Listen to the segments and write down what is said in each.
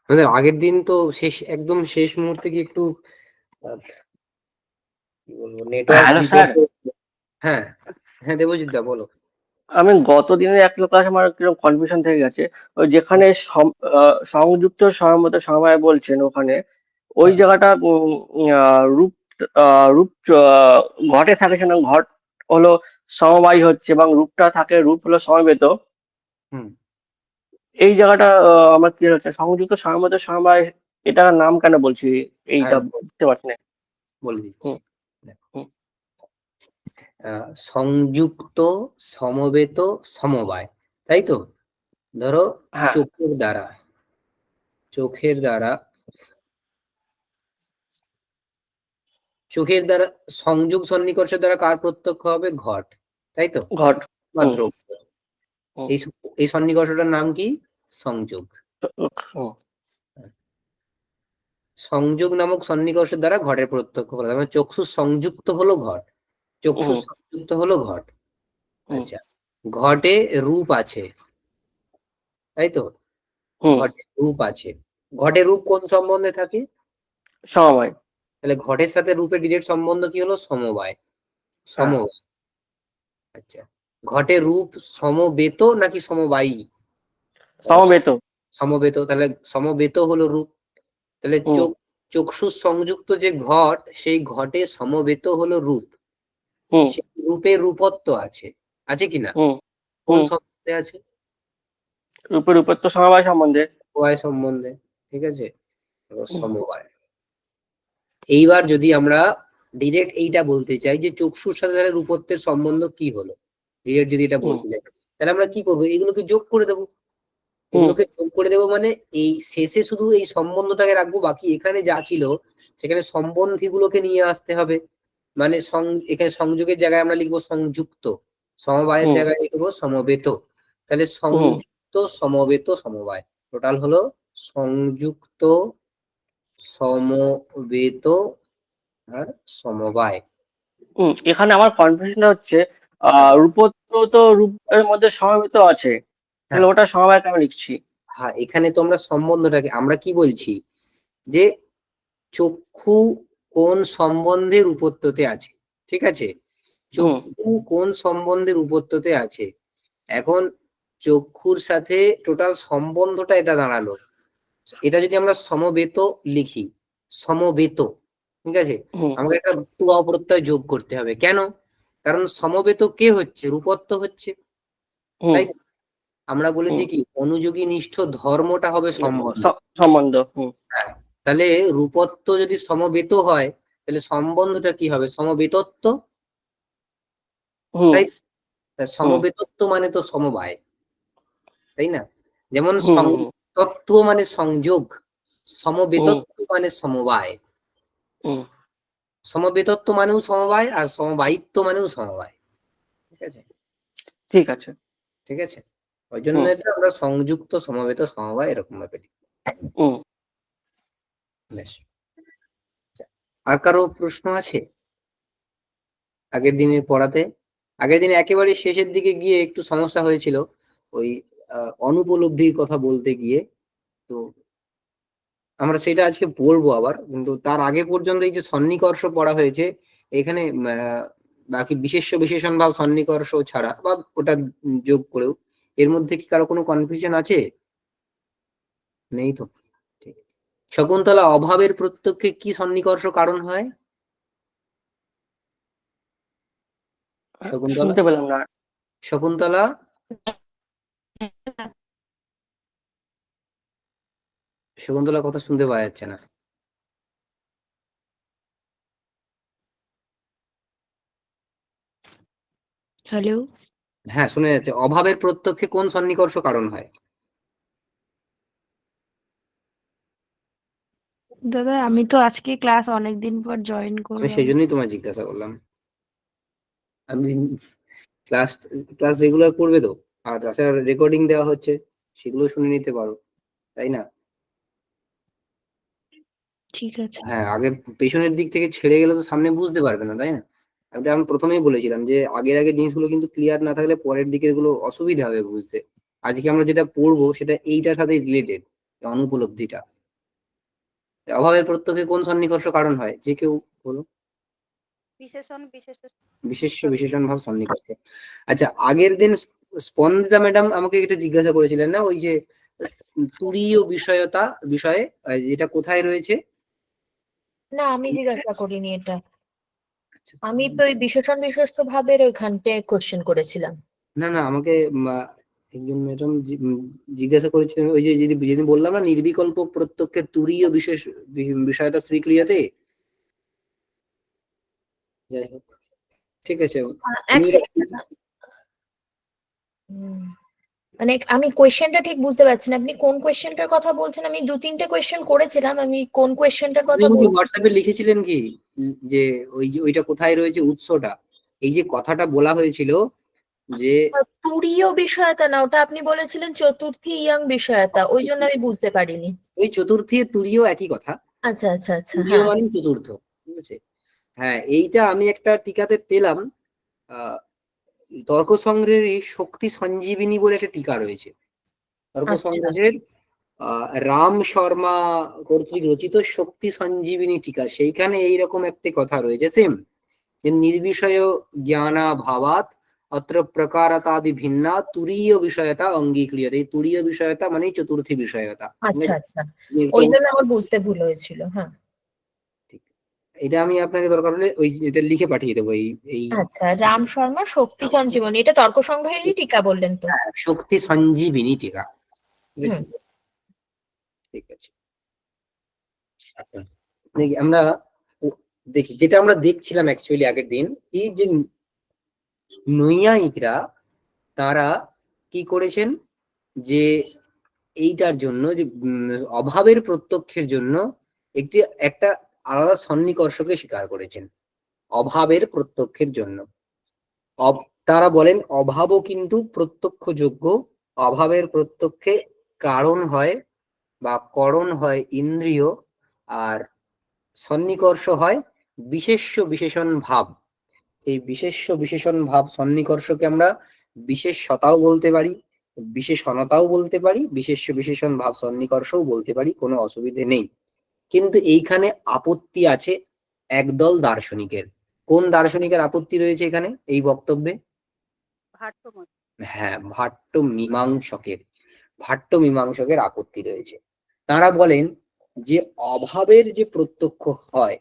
আমাদের আগের দিন তো একদম শেষ মুহূর্তে কি একটু কি বলবো নেটওয়ার্ক হ্যালো স্যার, হ্যাঁ হ্যাঁ দেবজিৎ দা বলো। আমি গত দিনের একটা ক্লাস আমার কিরকম কনফিউশন থেকে গেছে। ওই যেখানে সংযুক্ত সহমত সমবায় বলছেন ওখানে ওই হ্যাঁ, জায়গাটা রূপ রূপ ঘটে থাকে, সেখানে ঘট হলো সমবায় হচ্ছে এবং রূপটা থাকে, রূপ হলো সমবেত। হুম এই জায়গাটা আমার কি হচ্ছে সংযুক্ত সহমত সমবায়, এটার নাম কেন বলছি এইটা হ্যাঁ বুঝতে পারছি না। বলে দিচ্ছি। হুম, হুম, সংযুক্ত সমবেত সমবায়, তাই তো? ধরো হ্যাঁ, চোখের দ্বারা চোখের দ্বারা চোখের দ্বারা সংযোগ সন্নিকর্ষের দ্বারা কার প্রত্যক্ষ হবে? ঘট, তাই তো? ঘট। হুম, মাত্র হুম, এই এই সন্নিকর্ষটার নাম কি? সংযোগ। হুম, সংযোগ নামক সন্নিকর্ষের দ্বারা ঘটের প্রত্যক্ষ হলো, মানে চক্ষু সংযুক্ত হলো ঘট, চক্ষু হুম, সংযুক্ত হলো ঘট। হুম, আচ্ছা, ঘটে রূপ আছে, তাই তো? হুম, ঘটে রূপ আছে। ঘটে রূপ কোন সম্বন্ধে থাকে? সমবায়। তাহলে ঘটের সাথে রূপের ডিরেক্ট সম্বন্ধ কি হলো? সমবায়। হ্যাঁ, সমবায়। আচ্ছা, ঘটে রূপ সমবেত নাকি সমবায়ী? সমবেত। সমবেত, তাহলে সমবেত হলো রূপ। তাহলে হুম, চক্ষু সংযুক্ত যে ঘট, সেই ঘটে সমবেত হলো রূপ। হুম, সেই রূপে রূপত্ব আছে, আছে কিনা? হুম, কোন হুম, সম্বন্ধে আছে? রূপের উপর তো সমবায় সম্বন্ধে। সমবায় সম্বন্ধে, ঠিক আছে। এবার হুম, সমবায়। এইবার যদি আমরা ডিরেক্ট এইটা বলতে চাই যে চক্ষুর সাথে তাহলে রূপত্বের সম্বন্ধ কি হলো, ডিরেক্ট যদি এটা হুম, বলতে চাই, তাহলে আমরা কি করবো? এগুলোকে যোগ করে দেবো। হুম, এগুলোকে যোগ করে দেবো মানে এই শেষে শুধু এই সম্বন্ধটাকে রাখবো, বাকি এখানে যা ছিল সেখানে সম্বন্ধী গুলোকে নিয়ে আসতে হবে। মানে এখানে সংযোগের জায়গায় আমরা লিখবো সংযুক্ত, সমবায়ের হুম, জায়গায় লিখবো সমবেত। তাহলে হুম, সংযুক্ত সমবেত সমবায়, টোটাল হলো সংযুক্ত সমবেত আর সমবায়। এখানে আমার কনফিউশনটা হচ্ছে হ্যাঁ রূপত্ব তো রূপের মধ্যে সমবেত আছে, হ্যাঁ তাহলে ওটা সমবায় কেন লিখছি? হ্যাঁ, এখানে তো আমরা সম্বন্ধটাকে আমরা কি বলছি যে চক্ষু কোন সম্বন্ধের উপত্যতে আছে, ঠিক আছে? হুম, চক্ষু কোন সম্বন্ধের উপত্যতে আছে। এখন চক্ষুর সাথে টোটাল সম্বন্ধটা এটা দাঁড়ালো। এটা যদি আমরা সমবেত লিখি, সমবেত, ঠিক আছে, হুম, আমাকে একটা তুয়া প্রত্যয় যোগ করতে হবে। কেন? কারণ সমবেত কে হচ্ছে? রূপত্ব হচ্ছে, হুম, তাই তো? আমরা বলেছি হুম, কি অনুযোগী নিষ্ঠ ধর্মটা হবে সম্বন্ধ। সম্বন্ধ। হুম, হ্যাঁ, তাহলে রূপত্ব যদি সমবেত হয় তাহলে সম্বন্ধটা কি হবে? সমবেতত্ব, হুম, তাই? হুম, সমবেতত্ব মানে তো সমবায়, তাই না? যেমন হুম, হুম, তত্ত্ব মানে সংযোগ, হুম, সমবেতত্ব মানে সমবায়। হুম, সমবেতত্ব মানেও সমবায় আর সমবায়িত্ব মানেও সমবায়, ঠিক আছে? ঠিক আছে। ঠিক আছে, ওই জন্য হুম, এটা আমরা সংযুক্ত সমবেত সমবায় এরকম ভাবে লিখি। হুম। বেশ, আচ্ছা। আর কারো প্রশ্ন আছে আগের দিনের পড়াতে? আগের দিনে একেবারে শেষের দিকে গিয়ে একটু সমস্যা হয়েছিল, ওই অনুপলব্ধির কথা বলতে গিয়ে। তো আমরা সেটা আজকে বলবো আবার, কিন্তু তার আগে পর্যন্ত এই যে সন্নিকর্ষ পড়া হয়েছে এখানে, বাকি বিশেষ্য বিশেষণ ভাব সন্নিকর্ষ ছাড়া বা ওটা যোগ করেও, এর মধ্যে কি কারো কোনো কনফিউশন আছে? নেই তো, ঠিক। শকুন্তলা, অভাবের প্রত্যক্ষে কি সন্নিকর্ষ কারণ হয়? শকুন্তলা, শুনতে পেলাম না। শকুন্তলা, শকুন্তলার কথা শুনতে পাওয়া যাচ্ছে না। হ্যালো হ্যাঁ শুনে যাচ্ছে। অভাবের প্রত্যক্ষে কোন সন্নিকর্ষ কারণ হয়? দাদা, আমি তো আজকে ক্লাস অনেকদিন পর জয়েন আমি করলাম। সেই জন্যই তোমায় জিজ্ঞাসা করলাম। আমি ক্লাস ক্লাস রেগুলার করবে তো, আর তাছাড়া রেকর্ডিং দেওয়া হচ্ছে, সেগুলো শুনে নিতে পারো, তাই না? ঠিক আছে। হ্যাঁ, আগে পেছনের দিক থেকে ছেড়ে গেলে তো সামনে বুঝতে পারবে না, তাই না? আমি প্রথমেই বলেছিলাম যে আগের আগে জিনিসগুলো কিন্তু ক্লিয়ার না থাকলে পরের দিকে এগুলো অসুবিধা হবে বুঝতে। আজকে আমরা যেটা পড়বো সেটা এইটার সাথে রিলেটেড, অনুপলব্ধিটা। অভাবের প্রত্যক্ষে কোন সন্নিকর্ষ কারণ হয়, যে কেউ বলো। বিশেষণ বিশেষ্য বিশেষণ ভাব সন্নিকর্ষ। আচ্ছা, আগের দিন স্পন্দিতা ম্যাডাম আমাকে এটা জিজ্ঞাসা করেছিলেন না, ওই যে তুরীয় বিষয়তা বিষয়ে, এটা কোথায় রয়েছে? না, আমি জিজ্ঞাসা করিনি এটা। আচ্ছা, আমি তো ওই বিশেষণ বিশেষ্য ভাবের ওইখানটায় কোশ্চেন করেছিলাম। না না, আমাকে একজন ম্যাডাম জিজ্ঞাসা করেছিলেন, ওই যে যেদিন বললাম না নির্বিকল্প প্রত্যক্ষের তুরীয় বিশেষ বিষয়তা স্বীক্রিয়তে। যাই হোক, ঠিক আছে। এক সেকেন্ড, মানে আমি কোয়েশ্চেনটা ঠিক বুঝতে পারছি না, আপনি কোন কোয়েশ্চেনটার কথা বলছেন? আমি 2-3টে কোয়েশ্চেন করেছিলাম, আমি কোন কোয়েশ্চেনটার কথা বলছি? হোয়াটসঅ্যাপে লিখেছিলেন কি যে ওইটা কোথায় রয়েছে উৎসটা, এই যে কথাটা বলা হয়েছিল যে তুরীয় বিষয়তা না, ওটা আপনি বলেছিলেন চতুর্থী ইয়াং বিষয়তা, ওই জন্য আমি বুঝতে পারিনি। ওই চতুর্থী তুরীয় একই কথা, আচ্ছা আচ্ছা আচ্ছা, তুরীয় হ্যাঁ মানে চতুর্থ, ঠিক আছে। হ্যাঁ, এইটা আমি একটা টিকাতে পেলাম, তর্ক সংগ্রহের এই শক্তি সঞ্জীবিনী বলে একটা টিকা রয়েছে, তর্ক আচ্ছা সংগ্রহের রাম শর্মা কর্তৃক রচিত শক্তি সঞ্জীবিনী টিকা, সেইখানে এইরকম একটি কথা রয়েছে সেম, যে নির্বিষয় জ্ঞানা ভাবাত অত্র প্রকারতাদি ভিন্না তুরীয় বিষয়তা অঙ্গীক্রিয়তে। এই তুরীয় বিষয়তা মানে চতুর্থী বিষয়তা। আচ্ছা আচ্ছা, ওই জন্য আমার বুঝতে ভুল হয়েছিল, হ্যাঁ। ঠিক, এটা আমি আপনাকে দরকার হলে ওই এটা লিখে পাঠিয়ে দেবো। এই আচ্ছা, রাম শর্মা শক্তি সঞ্জীবনী, এটা তর্ক সংগ্রহেরই টিকা বললেন তো? শক্তি সঞ্জীবিনী টিকা, ঠিক আছে? হুম। ঠিক আছে, আচ্ছা, দেখি আমরা দেখি যেটা আমরা দেখছিলাম অ্যাকচুয়ালি আগের দিন, এই যে নৈয়ায়িকরা তারা কি করেছেন, যে এইটার জন্য যে অভাবের প্রত্যক্ষের জন্য একটা আলাদা সন্নিকর্ষকে স্বীকার করেছেন অভাবের প্রত্যক্ষের জন্য। তারা বলেন অভাবও কিন্তু প্রত্যক্ষযোগ্য, অভাবের প্রত্যক্ষে কারণ হয় বা করণ হয় ইন্দ্রিয়, আর সন্নিকর্ষ হয় বিশেষ্য বিশেষণ ভাব। এই বিশেষ্য বিশেষণ ভাব সন্নিকর্ষকে আমরা বিশেষতাও বলতে পারি, বিশেষণতাও বলতে পারি, বিশেষ্য বিশেষণ ভাব সন্নিকর্ষও বলতে পারি, কোনো অসুবিধে নেই। কিন্তু এইখানে আপত্তি আছে একদল দার্শনিকের। কোন দার্শনিকের আপত্তি রয়েছে এখানে এই বক্তব্যে? ভাট্টমত হ্যাঁ, ভাট্ট মীমাংসকের আপত্তি রয়েছে। তারা বলেন যে অভাবের যে প্রত্যক্ষ হয়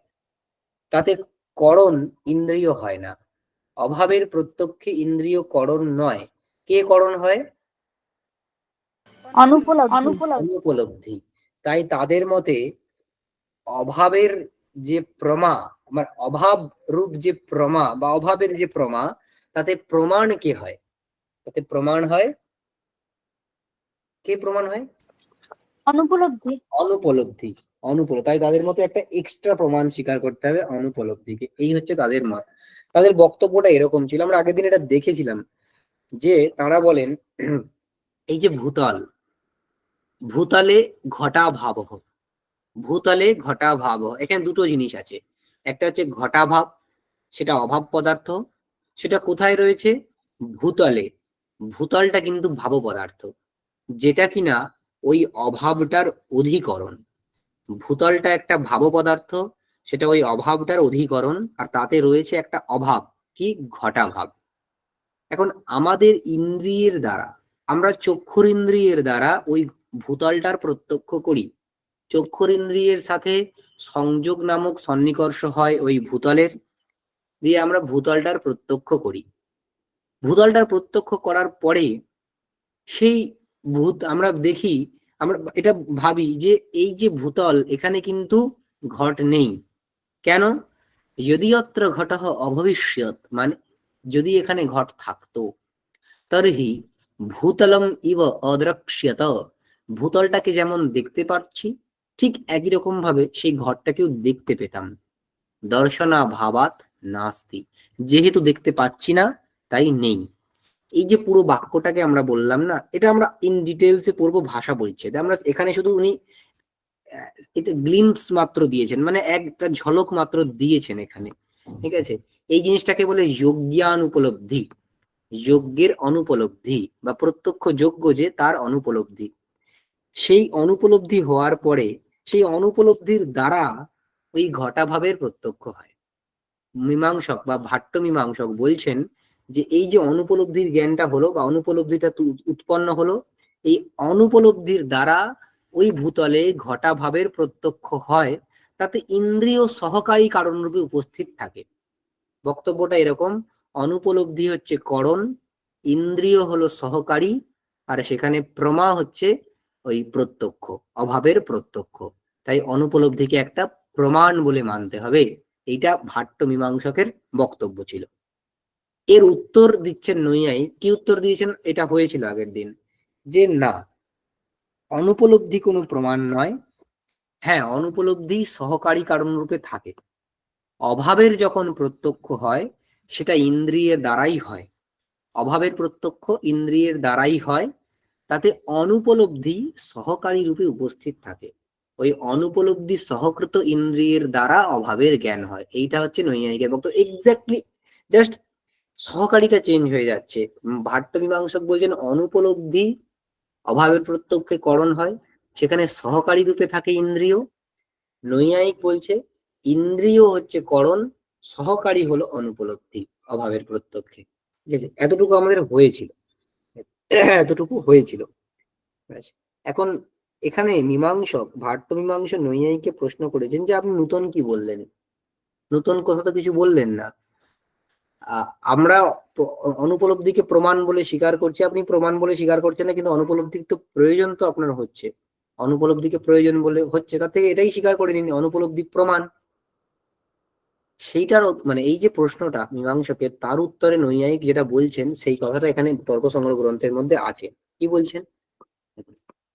তাতে করণ ইন্দ্রিয় হয় না, অভাবের প্রত্যক্ষে ইন্দ্রিয় করণ নয়, কে করণ হয়? অনুপলব্ধি। তাই তাদের মতে অভাবের যে প্রমা, মানে অভাব রূপ যে প্রমা বা অভাবের যে প্রমা, তাতে প্রমাণ কে হয়? তাতে প্রমাণ হয়, কে প্রমাণ হয়? অনুপলব্ধি। তাই তাদের মতে একটা এক্সট্রা প্রমাণ স্বীকার করতে হবে অনুপলব্ধিকে, এই হচ্ছে তাদের মত। তাদের বক্তব্যটা এরকম ছিল, আমরা আগের দিন এটা দেখেছিলাম, যে তারা বলেন এই যে ভূতলে ঘটাভাব, এখানে দুটো জিনিস আছে। একটা হচ্ছে ঘটাভাব, সেটা অভাব পদার্থ, সেটা কোথায় রয়েছে? ভূতলে। ভূতলটা কিন্তু ভাব পদার্থ, যেটা কিনা ওই অভাবটার অধিকরণ। ভূতলটা একটা ভাব পদার্থ, সেটা ওই অভাবটার অধিকরণ, আর তাতে রয়েছে একটা অভাব, কি? ঘটাভাব। এখন আমাদের ইন্দ্রিয়ের দ্বারা, আমরা চক্ষুর ইন্দ্রিয়ের দ্বারা ওই ভূতলটার প্রত্যক্ষ করি, চক্ষুর ইন্দ্রিয়ের সাথে সংযোগ নামক সন্নিকর্ষ হয় ওই ভূতলের, দিয়ে আমরা ভূতলটার প্রত্যক্ষ করি। ভূতলটার প্রত্যক্ষ করার পরে সেই আমরা দেখি, আমরা এটা ভাবি যে এই যে ভূতল, এখানে কিন্তু ঘট নেই। কেন? যদি অত্র ঘটঃ অভবিষ্যৎ, মানে যদি এখানে ঘট থাকতো, তর্হি ভূতলম ইব অদ্রক্ষ্যত, ভূতলটাকে যেমন দেখতে পাচ্ছি ঠিক একই রকম ভাবে সেই ঘরটাকেও দেখতে পেতাম। দর্শনা ভাবাত নাস্তি, যেহেতু দেখতে পাচ্ছি না তাই নেই। এই যে পুরো বাক্যটাকে আমরা বললাম না, এটা আমরা ইন ডিটেলসে পড়বো ভাষা পরিচ্ছেদে, আমরা এখানে শুধু উনি এটা গ্লিম্পস মাত্র দিয়েছেন, মানে একটা ঝলক মাত্র দিয়েছেন এখানে, ঠিক আছে। এই জিনিসটাকে বলে যোগ্যান উপলব্ধি, যজ্ঞের অনুপলব্ধি, বা প্রত্যক্ষ যোগ্য যে তার অনুপলব্ধি। সেই অনুপলব্ধি হওয়ার পরে সেই অনুপলব্ধির দ্বারা ওই ঘটাভাবের প্রত্যক্ষ হয়। মীমাংসক বা ভাট্ট মীমাংসক বলছেন যে এই যে অনুপলব্ধির জ্ঞানটা হলো বা অনুপলব্ধিটা উৎপন্ন হলো, এই অনুপলব্ধির দ্বারা ওই ভূতলে ঘটাভাবের প্রত্যক্ষ হয়, তাতে ইন্দ্রিয় সহকারী কারণরূপে উপস্থিত থাকে। বক্তব্যটা এরকম, অনুপলব্ধি হচ্ছে করণ, ইন্দ্রিয় হলো সহকারী, আর সেখানে প্রমা হচ্ছে ওই প্রত্যক্ষ, অভাবের প্রত্যক্ষ। তাই অনুপলব্ধিকে একটা প্রমাণ বলে মানতে হবে। এইটা ভাট্ট মীমাংসকের বক্তব্য ছিল। এর উত্তর দিচ্ছেন নৈয়ায়িক। কি উত্তর দিয়েছেন? এটা হয়েছিল আগের দিন, যে না, অনুপলব্ধি কোনো প্রমাণ নয়। হ্যাঁ, অনুপলব্ধি সহকারী কারণ রূপে থাকে। অভাবের যখন প্রত্যক্ষ হয় সেটা ইন্দ্রিয়ের দ্বারাই হয়। অভাবের প্রত্যক্ষ ইন্দ্রিয়ের দ্বারাই হয়, তাতে অনুপলব্ধি সহকারী রূপে উপস্থিত থাকে। ওই অনুপলব্ধি সহকৃত ইন্দ্রিয়ের দ্বারা অভাবের জ্ঞান হয়। এইটা হচ্ছে নৈয়ায়িকের বক্তব্য। এক্স্যাক্টলি, জাস্ট সহকারীটা চেঞ্জ হয়ে যাচ্ছে। ভাট্ট মীমাংসক বলছেন অনুপলব্ধি অভাবের প্রত্যক্ষে করণ হয়, সেখানে সহকারী রূপে থাকে ইন্দ্রিয়। নৈয়ায়িক বলছে ইন্দ্রিয় হচ্ছে করণ, সহকারী হলো অনুপলব্ধি অভাবের প্রত্যক্ষে। ঠিক আছে, এতটুকু আমাদের হয়েছিল, এতটুকু হয়েছিল। ব্যাস। এখন এখানে মীমাংসক, ভাট্ট মীমাংসক নৈয়ায়িককে প্রশ্ন করেছেন যে আপনি নূতন কি বললেন? নূতন কথা তো কিছু বললেন না। আমরা অনুপলব্ধিকে প্রমাণ বলে স্বীকার করছি, আপনি প্রমাণ বলে স্বীকার করছেন না, কিন্তু অনুপলব্ধির তো প্রয়োজন তো আপনার হচ্ছে। অনুপলব্ধিকে প্রয়োজন বলে হচ্ছে, তার থেকে এটাই স্বীকার করে নিন অনুপলব্ধি প্রমাণ। সেইটার মানে এই যে প্রশ্নটা মীমাংসকের, তার উত্তরে নৈয়ায়িক যেটা বলছেন সেই কথাটা এখানে তর্ক সংগ্রহ গ্রন্থের মধ্যে আছে। কি বলছেন?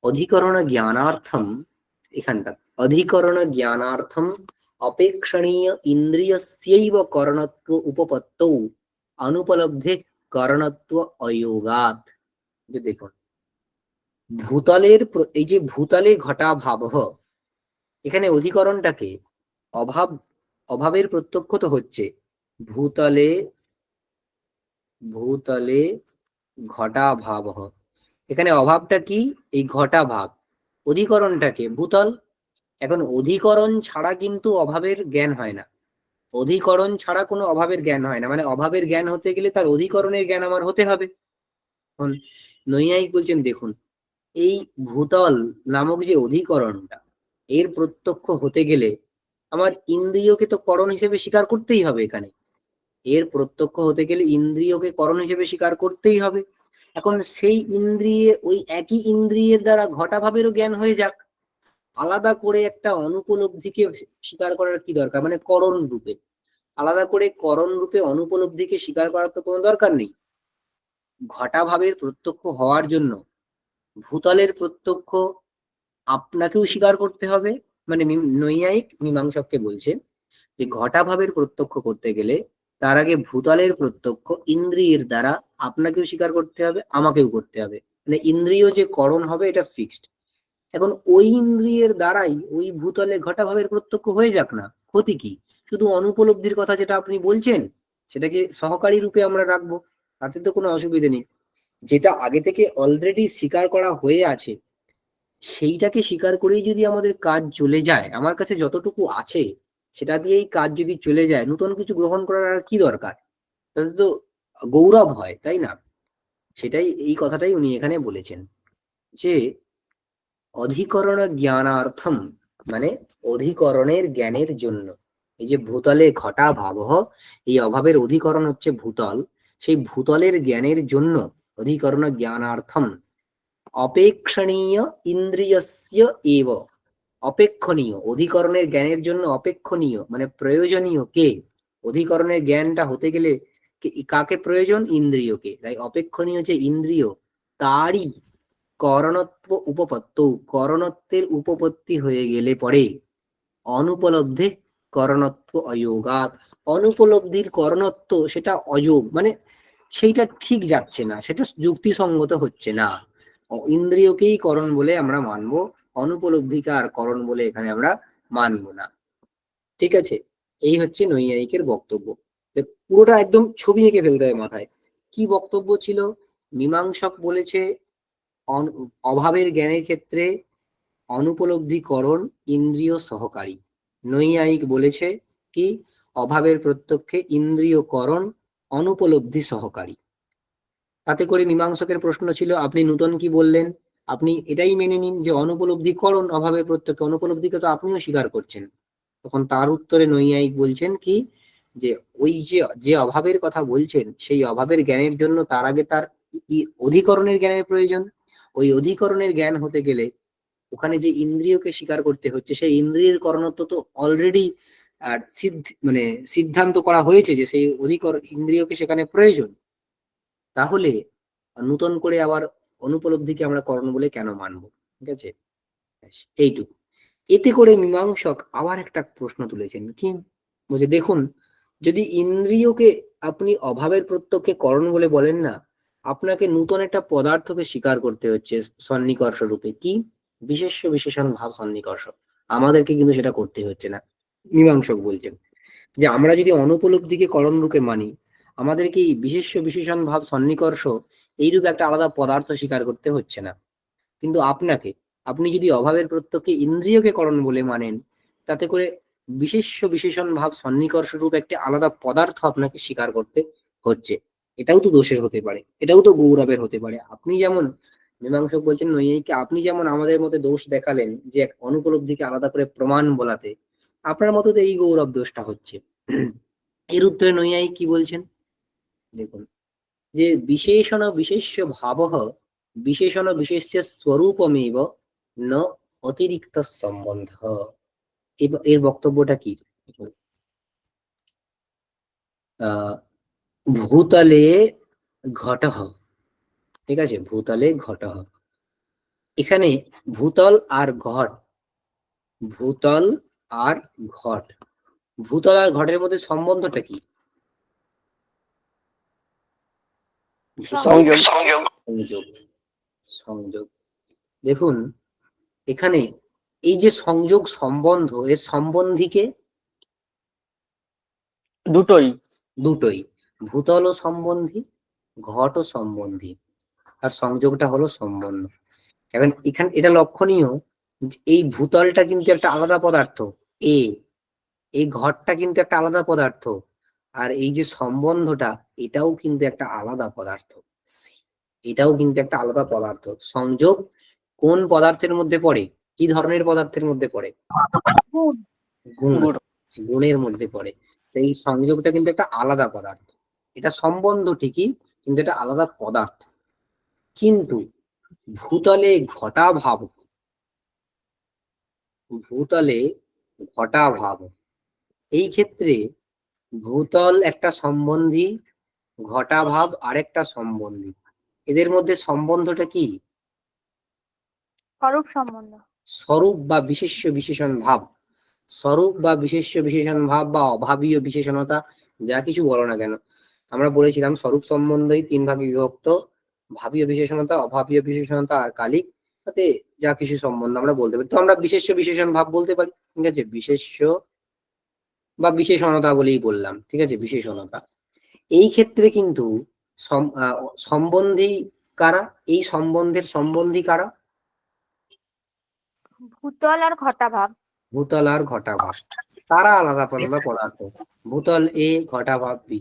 অধিকরণ জ্ঞানার্থম, এখানটা অধিকরণ জ্ঞানার্থম অপেক্ষণীয় ইন্দ্রিয়স্যৈব করণত্ব উপপত্তৌ অনুপলব্ধে করণত্ব অয়োগাৎ। যে দেখুন, ভূতলের এই যে ভূতলে ঘটা ভাব, এখানে অধিকরণটাকে অভাব, অভাবের প্রত্যক্ষ তো হচ্ছে। ভূতলে ভূতলে ঘটা ভাব, এখানে অভাবটা কি? এই ঘটা ভাব। অধিকরণটাকে ভূতল। এখন অধিকরণ ছাড়া কিন্তু অভাবের জ্ঞান হয় না। অধিকরণ ছাড়া কোনো অভাবের জ্ঞান হয় না, মানে অভাবের জ্ঞান হতে গেলে তার অধিকরণের জ্ঞান আমার হতে হবে। এখন নৈয়ায়িক বলছেন দেখুন, এই ভূতল নামক যে অধিকরণটা, এর প্রত্যক্ষ হতে গেলে আমার ইন্দ্রিয়কে তো করণ হিসেবে স্বীকার করতেই হবে। এখানে এর প্রত্যক্ষ হতে গেলে ইন্দ্রিয়কে করণ হিসেবে স্বীকার করতেই হবে। এখন সেই ইন্দ্রিয়ে, ওই একই ইন্দ্রিয়ের দ্বারা ঘটা ভাবেরও জ্ঞান হয়ে যাক, আলাদা করে একটা অনুপলব্ধিকে স্বীকার করার কি দরকার? মানে করণ রূপে, আলাদা করে করণ রূপে অনুপলব্ধিকে স্বীকার করার তো কোনো দরকার নেই। ঘটা ভাবের প্রত্যক্ষ হওয়ার জন্য ভূতলের প্রত্যক্ষ আপনাকেও স্বীকার করতে হবে। মানে নৈয়ায়িক মীমাংসককে বলছেন যে ঘটা ভাবের প্রত্যক্ষ করতে গেলে তার আগে ভূতলের প্রত্যক্ষ ইন্দ্রিয়ের দ্বারা আপনাকেও স্বীকার করতে হবে, আমাকেও করতে হবে। মানে ইন্দ্রিয় যে করণ হবে এটা ফিক্সড। এখন ওই ইন্দ্রিয়ের দ্বারাই ওই ভূতলে ঘটা ভাবের প্রত্যক্ষ হয়ে যাক না, ক্ষতি কি? শুধু অনুপলব্ধির কথা যেটা আপনি বলছেন সেটাকে সহকারী রূপে আমরা রাখবো, তাতে তো কোনো অসুবিধে নেই। যেটা আগে থেকে অলরেডি স্বীকার করা হয়ে আছে সেইটাকে স্বীকার করেই যদি আমাদের কাজ চলে যায়, আমার কাছে যতটুকু আছে সেটা দিয়েই কাজ যদি চলে যায়, নতুন কিছু গ্রহণ করার আর কি দরকার? তাতে তো গৌরব হয়, তাই না? সেটাই, এই কথাটাই উনি এখানে বলেছেন যে অধিকরণ জ্ঞানার্থম, মানে অধিকরণের জ্ঞানের জন্য। এই যে ভূতলে ঘটা ভাব, এই অভাবের অধিকরণ হচ্ছে ভূতল, সেই ভূতলের জ্ঞানের জন্য অধিকরণ জ্ঞানার্থম অপেক্ষণীয় ইন্দ্রিয়স্য এব। অপেক্ষণীয়, অধিকরণের জ্ঞানের জন্য অপেক্ষণীয় মানে প্রয়োজনীয় কে? অধিকরণের জ্ঞানটা হতে গেলে কাকে প্রয়োজন? ইন্দ্রিয়কে। তাই অপেক্ষণীয় যে ইন্দ্রিয়, তারই করণত্ব উপপত্ত, করণত্বের উপপত্তি হয়ে গেলে পরে অনুপলব্ধে করণত্ব অযোগাৎ, অনুপলব্ধির করণত্ব সেটা অযোগ, মানে সেইটা ঠিক যাচ্ছে না, সেটা যুক্তিসঙ্গত হচ্ছে না। ইন্দ্রিয়কেই করণ বলে আমরা মানবো, অনুপলব্ধিকে আর করণ বলে এখানে আমরা মানবো না। ঠিক আছে, এই হচ্ছে নৈয়ায়িকের বক্তব্য। পুরোটা একদম ছবি এঁকে ফেলতে হয় মাথায়। কি বক্তব্য ছিল? মীমাংসক বলেছে অভাবের জ্ঞানের ক্ষেত্রে অনুপলব্ধিকরণ ইন্দ্রিয় সহকারী। নৈয়ায়িক বলেছে কি অভাবের প্রত্যক্ষে ইন্দ্রিয়করণ অনুপলব্ধি সহকারী। তাতে করে মীমাংসকের প্রশ্ন ছিল আপনি নূতন কি বললেন, আপনি এটাই মেনে নিন যে অনুপলব্ধিকরণ অভাবের প্রত্যক্ষে, অনুপলব্ধিকে তো আপনিও স্বীকার করছেন। তখন তার উত্তরে নৈয়ায়িক বলছেন কি যে ওই যে অভাবের কথা বলছেন সেই অভাবের জ্ঞানের জন্য তার আগে তার অধিকরণের জ্ঞানের প্রয়োজন। ওই অধিকরণের জ্ঞান হতে গেলে ওখানে যে ইন্দ্রিয়কে স্বীকার করতে হচ্ছে সেই ইন্দ্রিয়ের করণত্ব তো অলরেডি মানে সিদ্ধান্ত করা হয়েছে যে সেই ইন্দ্রিয়কে সেখানে প্রয়োজন। তাহলে নূতন করে আবার অনুপলব্ধিকে আমরা করণ বলে কেন মানবো? ঠিক আছে, এইটুকু। এতে করে মীমাংসক আবার একটা প্রশ্ন তুলেছেন কি বলছে, দেখুন যদি ইন্দ্রিয়কে আপনি অভাবের প্রত্যক্ষে করণ বলে বলেন না, আপনাকে নূতন একটা পদার্থকে স্বীকার করতে হচ্ছে সন্নিকর্ষ রূপে। কি? বিশেষ্য বিশেষণ ভাব সন্নিকর্ষ। আমাদেরকে কিন্তু সেটা করতে হচ্ছে না। মীমাংসক বলছেন যে আমরা যদি অনুপলব্ধিকে করণ রূপে মানি, আমাদেরকে এই বিশেষ্য বিশেষণ ভাব সন্নিকর্ষ এইরূপে একটা আলাদা পদার্থ স্বীকার করতে হচ্ছে না। কিন্তু আপনি যদি অভাবের প্রত্যক্ষে ইন্দ্রিয়কে করণ বলে মানেন, তাতে করে বিশেষ্য বিশেষণ ভাব সন্নিকর্ষ রূপ একটি আলাদা পদার্থ আপনাকে স্বীকার করতে হচ্ছে। এটাও তো দোষের হতে পারে, এটাও তো গৌরবের হতে পারে। আপনি যেমন মীমাংসক বলছেন নৈয়ায়িককে আপনি যেমন আমাদের মধ্যে দোষ দেখালেন যে এক অনুপলব্ধিকে আলাদা করে প্রমাণ বলাতে, আপনার মতো তো এই গৌরব দোষটা হচ্ছে। এর উত্তরে নৈয়ায়িক কি বলছেন দেখুন, যে বিশেষণ বিশেষ্য ভাবঃ বিশেষণ বিশেষ্য স্বরূপমেব ন অতিরিক্ত সম্বন্ধ। এর বক্তব্যটা কি? ভূতলে ঘটঃ, ঠিক আছে, ভূতলে ঘটঃ। এখানে ভূতল আর ঘট, ভূতল আর ঘট, ভূতল আর ঘটের মধ্যে সম্বন্ধটা কি? সংযোগ। সংযোগ, সংযোগ। দেখুন এখানে এই যে সংযোগ সম্বন্ধ, এর সম্বন্ধীকে দুটোই, ভূতল সম্বন্ধী, ঘট সম্বন্ধী, আর সংযোগটা হলো সম্বন্ধ। এখন এখানে এটা লক্ষণীয়, এই ভূতলটা কিন্তু একটা আলাদা পদার্থ এই ঘরটা কিন্তু একটা আলাদা পদার্থ, আর এই যে সম্বন্ধটা এটাও কিন্তু একটা আলাদা পদার্থ, এটাও কিন্তু একটা আলাদা পদার্থ। সংযোগ কোন পদার্থের মধ্যে পড়ে? কি ধরনের পদার্থের মধ্যে পড়ে? গুণ, গুণের মধ্যে পড়ে। এই সংযোগটা কিন্তু একটা আলাদা পদার্থ। এটা সম্বন্ধ ঠিকই, কিন্তু এটা আলাদা পদার্থ। কিন্তু ভূতলে ঘটাভাব, ভূতলে ঘটাভাব, এই ক্ষেত্রে ভূতল একটা সম্বন্ধী, ঘটাভাব আরেকটা সম্বন্ধী। এদের মধ্যে সম্বন্ধটা কি? স্বরূপ সম্বন্ধ। স্বরূপ বা বিশেষ্য বিশেষণ ভাব, স্বরূপ বা বিশেষ্য বিশেষণ ভাব বা অভাবীয় বিশেষণতা, যা কিছু বলো না কেন। আমরা বলেছিলাম স্বরূপ সম্বন্ধই 3 ভাগে বিভক্ত, ভাবীয় বিশেষণতা, অভাবীয় বিশেষণতা আর কালিক। তাতে যা কিছু সম্বন্ধ আমরা বলতে পারি, তো আমরা বিশেষ্য বিশেষণ ভাব বলতে পারি। ঠিক আছে, বিশেষ্য বা বিশেষণতা বলেই বললাম, ঠিক আছে, বিশেষণতা। এই ক্ষেত্রে কিন্তু সম্বন্ধী কারা? এই সম্বন্ধের সম্বন্ধী কারা? ভূতল আর ঘটাভাব। ভূতল আর ঘটাভাব, তারা আলাদা আলাদা পদার্থ। ভূতল এ, ঘটাভাব বি।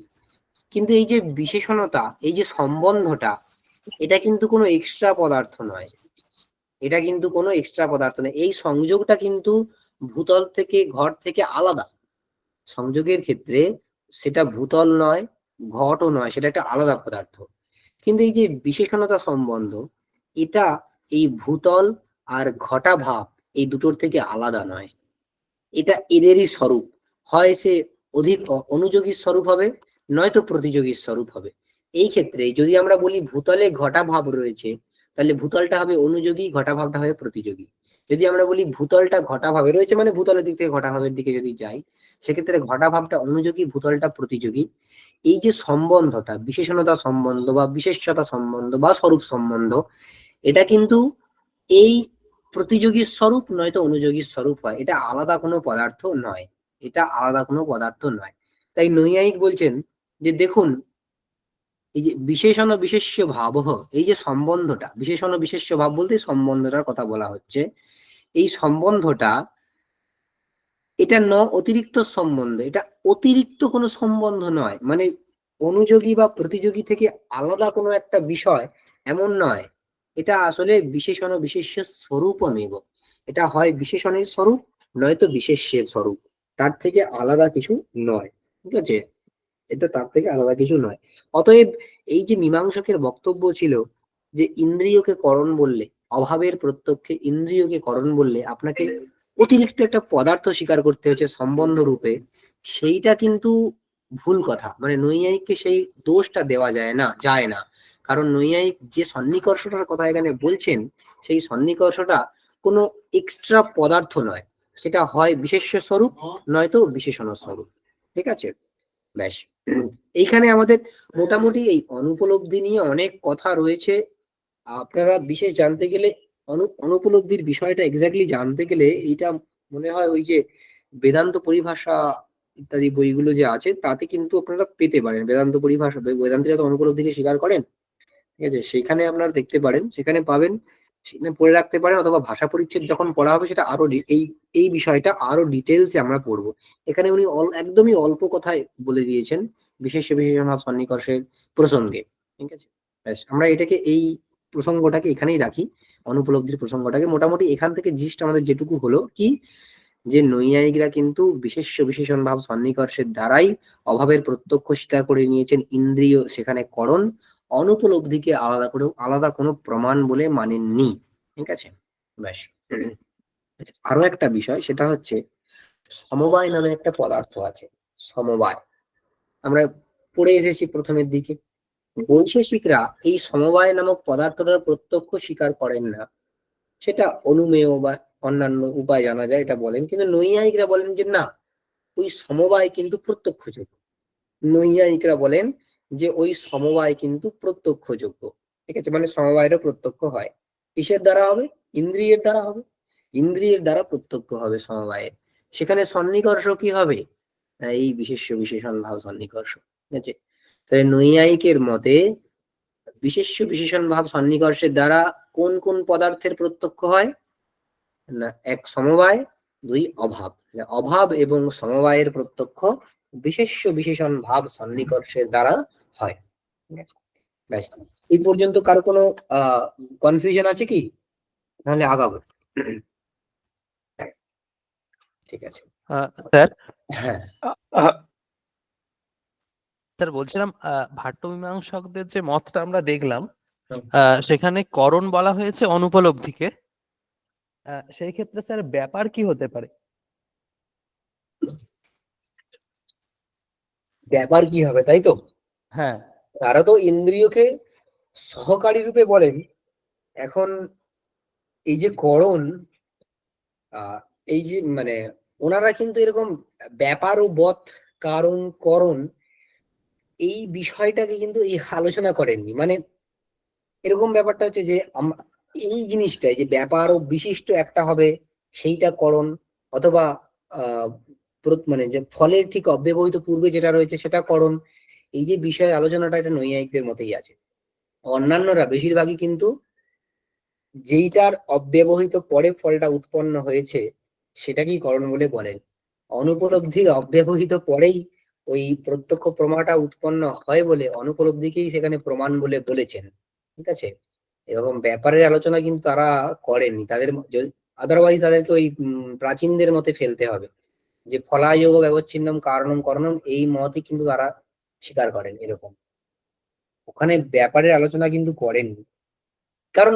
কিন্তু এই যে বিশেষণতা, এই যে সম্বন্ধটা, এটা কিন্তু কোনো এক্সট্রা পদার্থ নয়, এটা কিন্তু কোনো এক্সট্রা পদার্থ নয়। এই সংযোগটা কিন্তু ভূতল থেকে, ঘট থেকে আলাদা। সংযোগের ক্ষেত্রে সেটা ভূতল নয়, ঘটও নয়, সেটা একটা আলাদা পদার্থ। কিন্তু এই যে বিশেষণতা সম্বন্ধ, এটা এই ভূতল আর ঘটাভাব এই দুটোর থেকে আলাদা নয়, এটা এদেরই স্বরূপ। হয় সে অধিক অনুযোগী স্বরূপ হবে, নয়তো প্রতিযোগী স্বরূপ হবে। এই ক্ষেত্রে যদি আমরা বলি ভূতলে ঘটাভাব রয়েছে, তাহলে ভূতলটা হবে অনুযোগী, ঘটাভাবটা হবে প্রতিযোগী। যদি আমরা বলি ভূতলটা ঘটাভাবে রয়েছে, মানে ভূতলের দিক থেকে ঘটাভাবের দিকে যদি যাই, সেক্ষেত্রে ঘটাভাবটা অনুযোগী, ভূতলটা প্রতিযোগী। এই যে সম্বন্ধটা, বিশেষণতা সম্বন্ধ বা বিশেষ্যতা সম্বন্ধ বা স্বরূপ সম্বন্ধ, এটা কিন্তু এই প্রতিযোগী স্বরূপ নয়তো অনুযোগী স্বরূপ হয়, এটা আলাদা কোনো পদার্থ নয়, এটা আলাদা কোনো পদার্থ নয়। তাই নৈয়ায়িক বলছেন যে দেখুন এই যে বিশেষণ বিশেষ্য ভাবঃ, এই যে সম্বন্ধটা, বিশেষণ বিশেষ্য ভাব বলতে সম্বন্ধটার কথা বলা হচ্ছে, এই সম্বন্ধটা এটা অতিরিক্ত সম্বন্ধ, এটা অতিরিক্ত কোনো সম্বন্ধ নয়, মানে অনুযোগী বা প্রতিযোগী থেকে আলাদা কোনো একটা বিষয় এমন নয়। এটা আসলে বিশেষণ ও বিশেষ্যের স্বরূপমেব। এটা হয় বিশেষণের স্বরূপ, নয়তো বিশেষ্যের স্বরূপ, তার থেকে আলাদা কিছু নয়। ঠিক আছে, এটা তার থেকে আলাদা কিছু নয়। অতএব এই যে মীমাংসকের বক্তব্য ছিল যে ইন্দ্রিয়কে করণ বললে, অভাবের প্রত্যক্ষে ইন্দ্রিয়কে করণ বললে আপনাকে অতিরিক্ত একটা পদার্থ স্বীকার করতে হচ্ছে সম্বন্ধ রূপে, সেইটা কিন্তু ভুল কথা। মানে নৈয়ায়িককে সেই দোষটা দেওয়া যায় না। কারণ নৈয়ায়িক যে সন্নিকর্ষটার কথা এখানে বলছেন, সেই সন্নিকর্ষটা কোনো এক্সট্রা পদার্থ নয়, সেটা হয় বিশেষ্য স্বরূপ, নয়তো বিশেষণ স্বরূপ। ঠিক আছে, ব্যাস। এইখানে আমাদের মোটামুটি এই অনুপলব্ধি নিয়ে অনেক কথা রয়েছে। আপনারা বিশেষ জানতে গেলে অনুপলব্ধির বিষয়টা এক্স্যাক্টলি জানতে গেলে এইটা মনে হয় ওই যে বেদান্ত পরিভাষা ইত্যাদি বইগুলো যে আছে তাতে কিন্তু আপনারা পেতে পারেন। বেদান্ত পরিভাষা, বেদান্তিরা তো অনুপলব্ধিকে স্বীকার করেন। ঠিক আছে, সেখানে আপনারা দেখতে পারেন, সেখানে পাবেন, সেখানে পড়ে রাখতে পারেন। অথবা ভাষা পরিচ্ছেদ যখন পড়া হবে সেটা আরো এই বিষয়টা আরো ডিটেলসে আমরা পড়বো। এখানে উনি একদমই অল্প কথায় বলে দিয়েছেন বিশেষ বিশেষণ ভাব সন্নিকর্ষের প্রসঙ্গে। ঠিক আছে, ব্যাস, আমরা এটাকে এই প্রসঙ্গটাকে এখানেই রাখি, অনুপলব্ধির প্রসঙ্গটাকে। মোটামুটি এখান থেকে জিস্ট আমাদের যেটুকু হলো কি, যে নৈয়ায়িকরা কিন্তু বিশেষ্য বিশেষণ ভাব সন্নিকর্ষের দ্বারাই অভাবের প্রত্যক্ষ স্বীকার করে নিয়েছেন, ইন্দ্রিয় সেখানে করণ, অনুপলব্ধিকে আলাদা কোনো প্রমাণ বলে মানেননি। ঠিক আছে, ব্যাস। আরো একটা বিষয়, সেটা হচ্ছে সমবায় নামে একটা পদার্থ আছে। সমবায় আমরা পড়ে এসেছি প্রথমের দিকে। বৈশেষিকরা এই সমবায় নামক পদার্থটার প্রত্যক্ষ স্বীকার করেন না, সেটা অনুমেয় বা অন্যান্য উপায় জানা যায় এটা বলেন। কিন্তু নৈয়ায়িকরা বলেন যে না, ওই সমবায় কিন্তু প্রত্যক্ষযোগ্য। নৈয়ায়িকরা বলেন যে ওই সমবায় কিন্তু প্রত্যক্ষযোগ্য। ঠিক আছে, মানে সমবায়েরও প্রত্যক্ষ হয়। কিসের দ্বারা হবে? ইন্দ্রিয়ের দ্বারা হবে। ইন্দ্রিয়ের দ্বারা প্রত্যক্ষ হবে সমবায়ের। সেখানে সন্নিকর্ষ কি হবে? এই বিশেষ্য বিশেষণ ভাব সন্নিকর্ষ। ঠিক আছে, তাহলে নৈয়ায়িকের মতে বিশেষ্য বিশেষণ ভাব সন্নিকর্ষের দ্বারা কোন কোন পদার্থের প্রত্যক্ষ হয় না? এক সমবায়, দুই অভাব। অভাব এবং সমবায়ের প্রত্যক্ষ বিশেষ্য বিশেষণ ভাব সন্নিকর্ষের দ্বারা হয়। ঠিক আছে, ব্যাস। এই পর্যন্ত কারো কোনো কনফিউশন আছে কি? তাহলে আগাবো। ঠিক আছে, স্যার হ্যাঁ। স্যার বলছিলাম ভাট্ট মীমাংসকদের যে মতটা আমরা দেখলাম, হুম। সেখানে করণ বলা হয়েছে অনুপলব্ধিকে। সেই ক্ষেত্রে স্যার ব্যাপার কি হতে পারে? ব্যাপার কি হবে, তাই তো? হ্যাঁ, তারা তো ইন্দ্রিয়কে সহকারী রূপে বলেন। এখন এই যে করণ, এই যে মানে ওনারা কিন্তু এরকম ব্যাপার ও বৎ, কারণ, করণ, এই বিষয়টাকে কিন্তু এই আলোচনা করেননি। মানে এরকম ব্যাপারটা হচ্ছে যে এই জিনিসটাই যে ব্যাপার ও বিশিষ্ট একটা হবে, সেইটা করণ। অথবা আহ মানে যে ফলের ঠিক অব্যবহিত পূর্বে যেটা রয়েছে সেটা করণ। এই যে বিষয় আলোচনাটা, এটা নৈয়ায়িকদের মতেই আছে। অন্যান্যরা বেশিরভাগই কিন্তু যেইটার অব্যবহিত পরে ফলটা উৎপন্ন হয়েছে সেটাকেই করণ বলে বলেন। অনুপলব্ধির অব্যবহিত পরেই ওই প্রত্যক্ষ প্রমাণটা উৎপন্ন হয় বলে অনুপলব্ধিকেই সেখানে প্রমাণ বলে বলেছেন। ঠিক আছে, এরকম ব্যাপারের আলোচনা কিন্তু তারা করেননি। তাদের আদারওয়াইজ তাদেরকে ওই প্রাচীনদের মতে ফেলতে হবে, যে ফলাযোগ ব্যবচ্ছিন্নম কারণম করণম, এই মতই কিন্তু তারা স্বীকার করেন। এরকম ওখানে ব্যাপারের আলোচনা কিন্তু করেননি। কারণ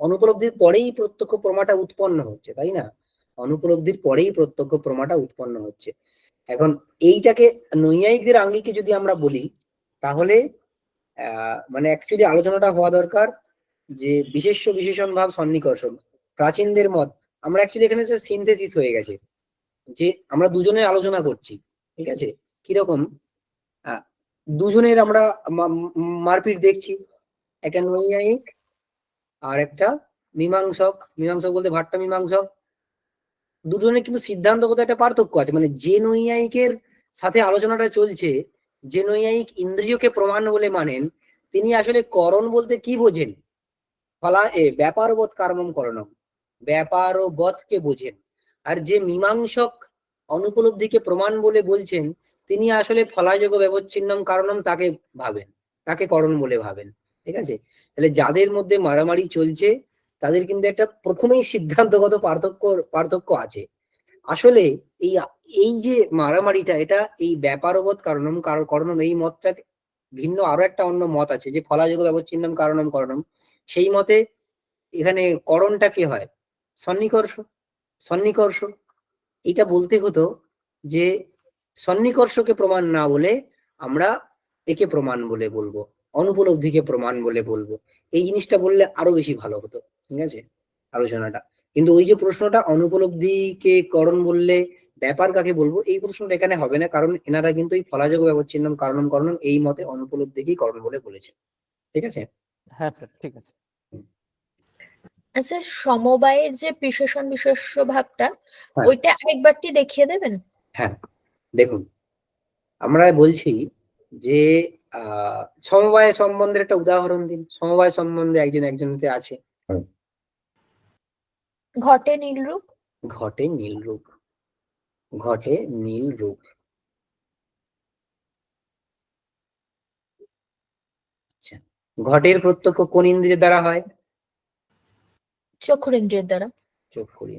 অনুপলব্ধির পরেই প্রত্যক্ষ প্রমাটা উৎপন্ন হচ্ছে, তাই না? অনুপলব্ধির পরেই প্রত্যক্ষ প্রমাটা উৎপন্ন হচ্ছে। এখন এইটাকে নৈয়ায়িকদের আঙ্গিকে যদি আমরা বলি, তাহলে মানে অ্যাকচুয়ালি আলোচনাটা হওয়া দরকার যে বিশেষ্য বিশেষণ ভাব সন্নিকর্ষণ। প্রাচীনদের মত, আমরা অ্যাকচুয়ালি এখানে সিনথেসিস হয়ে গেছে, যে আমরা দুজনের আলোচনা করছি। ঠিক আছে, কিরকম দুজনের আমরা মারপিট দেখছি, একটা নৈয়ায়িক আর একটা মীমাংসক। মীমাংসক বলতে ভাট্ট মীমাংসক। দুজনের কিন্তু সিদ্ধান্তগত একটা পার্থক্য আছে। মানে যে নৈয়ায়িকের সাথে আলোচনাটা চলছে, যে নৈয়ায়িক ইন্দ্রিয়কে প্রমাণ বলে মানেন, তিনি আসলে করণ বলতে কি বোঝেন? ফলা ব্যাপারবোধ কারণম করণম। ব্যাপার ও বধকে বোঝেন। আর যে মীমাংসক অনুপলব্ধিকে প্রমাণ বলে বলছেন, তিনি আসলে ফলাযোগ ব্যবচ্ছিন্নম কারণম তাকে ভাবেন, তাকে করণ বলে ভাবেন। ঠিক আছে, তাহলে যাদের মধ্যে মারামারি চলছে তাদের কিন্তু একটা প্রথমেই সিদ্ধান্তগত পার্থক্য আছে। আসলে এই এই যে মারামারিটা, এটা এই ব্যাপারবোধ কারণম এই মতটা ভিন্ন। আরো একটা অন্য মত আছে যে ফলাযোগ ব্যবচ্ছিন্নম কারণম। সেই মতে এখানে করণটা কি হয়? সন্নিকর্ষ। এটা বলতে হতো যে সন্নিকর্ষকে প্রমাণ না বলে আমরা একে প্রমাণ বলে বলবো, অনুপলব্ধিকে প্রমাণ বলে বলবো। এই জিনিসটা বললে আরো বেশি ভালো হতো। ঠিক আছে আলোচনাটা। কিন্তু ওই যে প্রশ্নটা অনুপলব্ধিকে করণ বললে ব্যাপার কাকে বলবো, এই প্রশ্নটা এখানে হবে না, কারণ এনারা কিন্তু এই ফলাযোগ ব্যবচ্ছিন্নম কারণম এই মতে অনুপলব্ধিকেই করণ বলে বলেছে। ঠিক আছে। হ্যাঁ স্যার, ঠিক আছে। স্যার সমবায়ের যে বিশেষণ বিশেষ্য ভাবটা, হ্যাঁ। ওইটা আরেকবারটি দেখিয়ে দেবেন? হ্যাঁ, দেখুন আমরা বলছি যে সমবায় সম্বন্ধের একটা উদাহরণ দিন। সমবায় সম্বন্ধে একজন একজনকে আছে। ঘটে নীলরূপ। ঘটে নীলরূপ। আচ্ছা, ঘটের প্রত্যক্ষ কোন ইন্দ্রিয়ের দ্বারা হয়? চক্ষুর ইন্দ্রিয়ের দ্বারা। চক্ষুর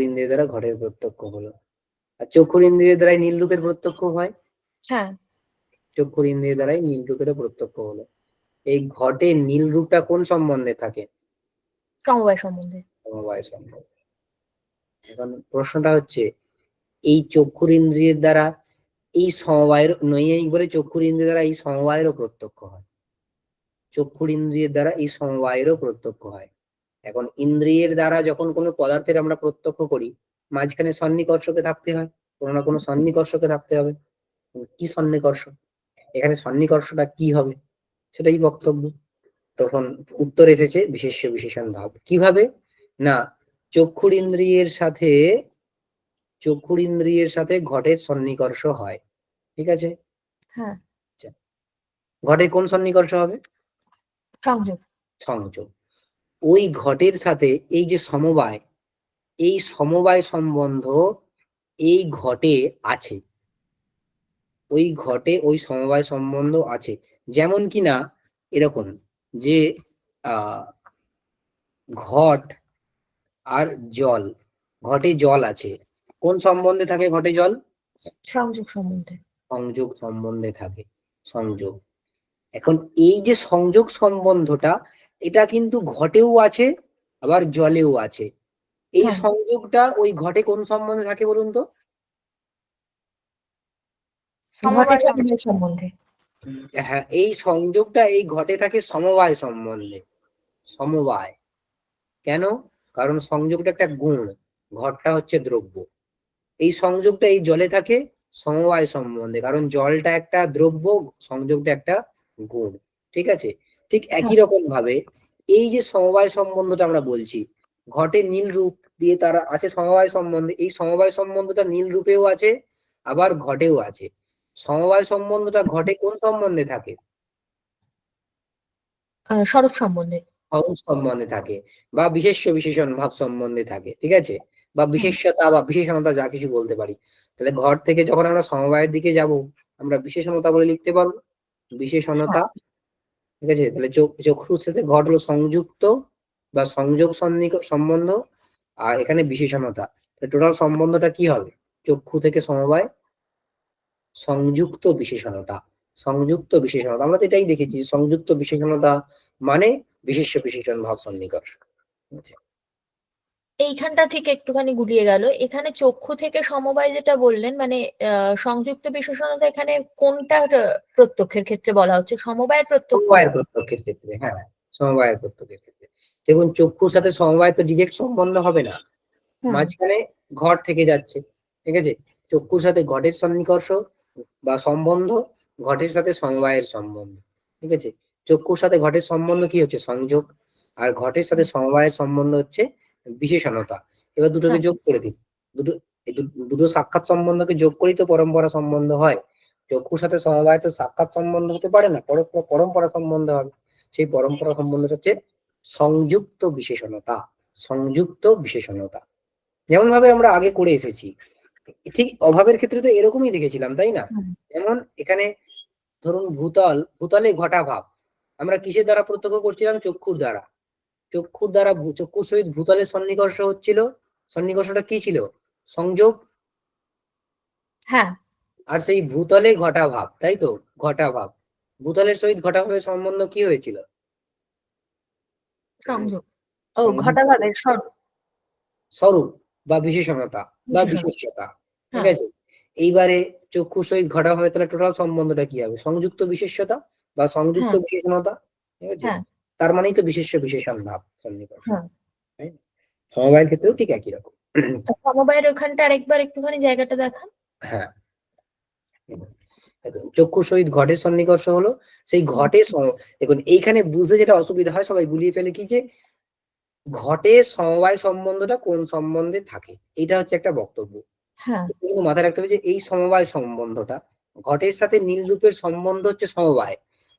ইন্দ্রিয়ের দ্বারা ঘটের প্রত্যক্ষ হলো। আর চক্ষুর ইন্দ্রিয়ের দ্বারাই নীলরূপের প্রত্যক্ষ হয়। হ্যাঁ। চক্ষুর ইন্দ্রিয়ের দ্বারাই নীলরূপের প্রত্যক্ষ হলো। এই ঘটে নীলরূপটা কোন সম্বন্ধে থাকে? সমবায় সম্বন্ধে। সমবায় সম্বন্ধে। এখন প্রশ্নটা হচ্ছে এই চক্ষুর ইন্দ্রিয়ের দ্বারা এই সমবায়ের, নৈয়ায়িক বলে চক্ষুর ইন্দ্রিয়ের দ্বারা এই সমবায়েরও প্রত্যক্ষ হয়। চক্ষুর ইন্দ্রিয়ের দ্বারা এই সমবায়েরও প্রত্যক্ষ হয়। এখন ইন্দ্রিয়ের দ্বারা যখন কোনো পদার্থের আমরা প্রত্যক্ষ করি, মাঝখানে সন্নিকর্ষকে থাকতে হয়, কোনো না কোনো সন্নিকর্ষকে থাকতে হবে। কি সন্নিকর্ষ? এখানে সন্নিকর্ষটা কি হবে সেটাই বক্তব্য। তখন উত্তর এসেছে বিশেষ্য বিশেষণ ভাব। কিভাবে না, চক্ষুর ইন্দ্রিয়ের সাথে ঘটের সন্নিকর্ষ হয়। ঠিক আছে। হ্যাঁ। ঘটের কোন সন্নিকর্ষ হবে? সংযোগ। ওই ঘটের সাথে এই যে সমবায়, এই সমবায় সম্বন্ধ এই ঘটে আছে। ওই ঘটে ওই সমবায় সম্বন্ধ আছে। যেমন কিনা এরকম যে ঘট আর জল, ঘটে জল আছে। কোন সম্বন্ধে থাকে ঘটে জল? সংযোগ সম্বন্ধে। সংযোগ সম্বন্ধে থাকে। সংযোগ। এখন এই যে সংযোগ সম্বন্ধটা, এটা কিন্তু ঘটেও আছে আবার জলেও আছে। এই হ্যাঁ। সংযোগটা ওই ঘটে কোন সম্বন্ধে থাকে বলুন তো? সমবায় সম্বন্ধে। হ্যাঁ, এই সংযোগটা এই ঘটে থাকে সমবায় সম্বন্ধে। সমবায় কেন? কারণ সংযোগটা একটা গুণ, ঘটটা হচ্ছে দ্রব্য। এই সংযোগটা এই জলে থাকে সমবায় সম্বন্ধে, কারণ জলটা একটা দ্রব্য, সংযোগটা একটা গুণ। ঠিক আছে। ঠিক একই রকম ভাবে এই যে সমবায় সম্বন্ধটা আমরা বলছি, ঘটে নীল রূপ দিয়ে তারা আছে সমবায় সম্বন্ধে। এই সমবায় সম্বন্ধটা নীল রূপেও আছে আবার ঘটেও আছে। সমবায় সম্বন্ধটা ঘটে কোন সম্বন্ধে থাকে? স্বরূপ সম্বন্ধে। স্বরূপ সম্বন্ধে থাকে বা বিশেষ্য বিশেষণ ভাব সম্বন্ধে থাকে। ঠিক আছে, বা বিশেষ্যতা বা বিশেষণতা যা কিছু বলতে পারি। তাহলে ঘর থেকে যখন আমরা সমবায়ের দিকে যাব, আমরা বিশেষণতা বলে লিখতে পারবো, বিশেষণতা। ঠিক আছে, তাহলে চক্ষুর সাথে ঘট হলো সংযুক্ত বা সংযোগ সম্বন্ধ, আর এখানে বিশেষণতা। টোটাল সম্বন্ধটা কি হবে? চক্ষু থেকে সমবায় সংযুক্ত বিশেষণতা। সংযুক্ত বিশেষণতা আমরা তো এটাই দেখেছি, সংযুক্ত বিশেষণতা মানে বিশেষ্য বিশেষণ ভাব সন্নিকর্ষ। এইখানটা ঠিক একটুখানি গুলিয়ে গেল। এখানে চক্ষু থেকে সমবায় যেটা বললেন, মানে সংযুক্ত বিশেষণতা এখানে কোনটা প্রত্যক্ষের ক্ষেত্রে বলা হচ্ছে? সমবায়ের প্রত্যক্ষ। সমবায়ের প্রত্যক্ষের ক্ষেত্রে। হ্যাঁ, সমবায়ের প্রত্যক্ষের ক্ষেত্রে। দেখুন চক্ষুর সাথে সমবায় তো ডিরেক্ট সম্বন্ধ হবে না, মাঝখানে ঘট থেকে যাচ্ছে। ঠিক আছে, চক্ষুর সাথে ঘটের সন্নিকর্ষ বা সম্বন্ধ, ঘটের সাথে সমবায়ের সম্বন্ধ। ঠিক আছে, চক্ষুর সাথে ঘটের সম্বন্ধ কি হচ্ছে? সংযোগ। আর ঘটের সাথে সমবায়ের সম্বন্ধ হচ্ছে বিশেষণতা। এবার দুটোকে যোগ করে দিন। দুটো সাক্ষাৎ সম্বন্ধকে যোগ করেই তো পরম্পরা সম্বন্ধ হয়। চক্ষুর সাথে সমবায় তো সাক্ষাৎ সম্বন্ধ হতে পারে না, পরম্পরা সম্বন্ধ হবে। সেই পরম্পরা সম্বন্ধ হচ্ছে সংযুক্ত বিশেষণতা। সংযুক্ত বিশেষণতা যেমন ভাবে আমরা আগে করে এসেছি, ঠিক অভাবের ক্ষেত্রে তো এরকমই দেখেছিলাম, তাই না? হুম। যেমন এখানে ধরুন ভূতলে ঘটাভাব আমরা কিসের দ্বারা প্রত্যক্ষ করছিলাম? চক্ষুর দ্বারা। চক্ষুর সহিত ভূতলের সন্নিকর্ষ হচ্ছিল। সন্নিকর্ষটা কি ছিল? সংযোগ। হ্যাঁ, আর সেই ভূতলে ঘটাভাব, তাই তো, ঘটাভাব। ভূতলের সহিত ঘটাভাবের সম্বন্ধ কি হয়েছিল? সংযোগ। ও, সংযোগ, ঘটাভাবের স্বরূপ বা বিশেষণতা বা বিশেষণ। বিশেষ্যতা, ঠিক হ্যাঁ, আছে? এইবারে চক্ষুর সহিত ঘটাভাবে তাহলে টোটাল সম্বন্ধটা কি হবে? সংযুক্ত বিশেষ্যতা বা সংযুক্ত হ্যাঁ, বিশেষণতা, ঠিক আছে? হ্যাঁ, তার মানেই তো বিশেষ্য বিশেষণ ভাব সন্নিকর্ষ, হ্যাঁ। তাই না? সমবায়ের ক্ষেত্রেও ঠিক একই রকম। সমবায়ের ওখানটা আরেকবার একটুখানি জায়গাটা দেখান। হ্যাঁ, দেখুন, চক্ষুর সহিত ঘটের সন্নিকর্ষ হলো সেই দেখুন এইখানে বুঝতে যেটা অসুবিধা হয়, সবাই গুলিয়ে ফেলে কি যে ঘটের সমবায় সম্বন্ধটা কোন সম্বন্ধে থাকে, এটা হচ্ছে একটা বক্তব্য। হ্যাঁ, কিন্তু মাথায় রাখতে হবে যে এই সমবায় সম্বন্ধটা ঘটের সাথে নীল রূপের সম্বন্ধ হচ্ছে সমবায়।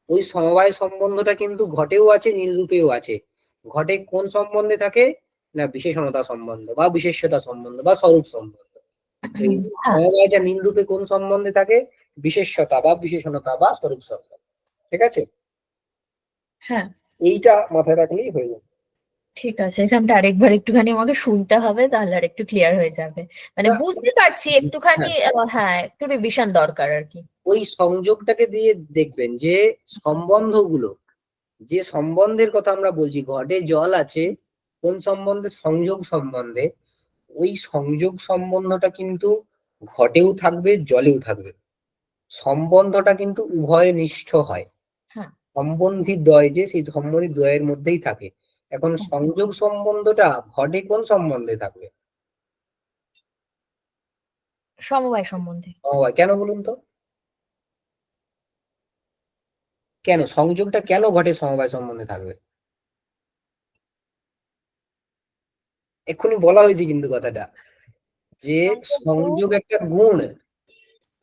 ওই সমবায় সম্বন্ধটা কিন্তু ঘটেও আছে, নীল রূপেও আছে। ঘটে কোন সম্বন্ধে থাকে? না বিশেষণতা সম্বন্ধ বা বিশেষ্যতা সম্বন্ধ বা স্বরূপ সম্বন্ধ। এই হ্যাঁ, সমবায়টা নীল রূপে কোন সম্বন্ধে থাকে? বিশেষ্যতা বা বিশেষণতা বা স্বরূপ সম্বন্ধ, ঠিক আছে? হ্যাঁ। এইটা মাথায় রাখলেই হয়ে যাবে। ঠিক আছে, এখানটা আরেকবার একটুখানি আমাকে শুনতে হবে, তাহলে আর একটু ক্লিয়ার হয়ে যাবে। মানে না, বুঝতে পারছি একটুখানি, হ্যাঁ, একটু রিভিশন দরকার আর কি। ওই সংযোগটাকে দিয়ে দেখবেন যে সম্বন্ধগুলো, যে সম্বন্ধের কথা আমরা বলছি, ঘটে জল আছে কোন সম্বন্ধে? সংযোগ সম্বন্ধে। ওই সংযোগ সম্বন্ধটা কিন্তু ঘটেও থাকবে, জলেও থাকবে। সম্বন্ধটা কিন্তু উভয় নিষ্ঠ হয়। হ্যাঁ, সম্বন্ধী দ্বয় যে, সেই সম্বন্ধী দ্বয়ের মধ্যেই থাকে। এখন সংযোগ সম্বন্ধটা ঘটে কোন সম্বন্ধে থাকবে? সমবায় সম্বন্ধে। কেন বলুন তো? কেন সংযোগটা কেন ঘটে সমবায় সম্বন্ধে থাকবে? এক্ষুনি বলা হয়েছে কিন্তু কথাটা, যে সংযোগ একটা গুণ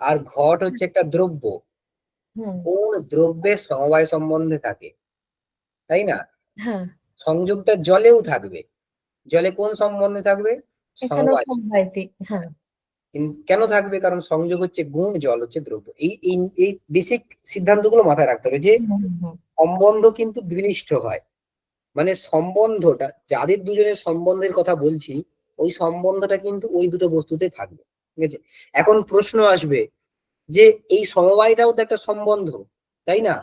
আর ঘট হচ্ছে একটা দ্রব্য। হুম, কোন দ্রব্যের সমবায় সম্বন্ধে থাকে, তাই না? হ্যাঁ, সংযোগটা জলেও থাকবে। জলে কোন সম্বন্ধে থাকবে? এখানেও সমবায়। সমবায়তি। হ্যাঁ, কেন থাকবে? কারণ সংযোগ হচ্ছে গুণ, জল হচ্ছে দ্রব্য। এই এই এই বেসিক সিদ্ধান্তগুলো মাথায় রাখতে হবে যে হুম, হুম, হুম। সম্বন্ধ কিন্তু দ্বিনিষ্ঠ হয়। মানে সম্বন্ধটা, যাদের দুজনের সম্বন্ধের কথা বলছি, ওই সম্বন্ধটা কিন্তু ওই দুটো বস্তুতে থাকবে, ঠিক আছে? এখন প্রশ্ন আসবে যে এই সমবায়টাও তো একটা সম্বন্ধ, তাই না?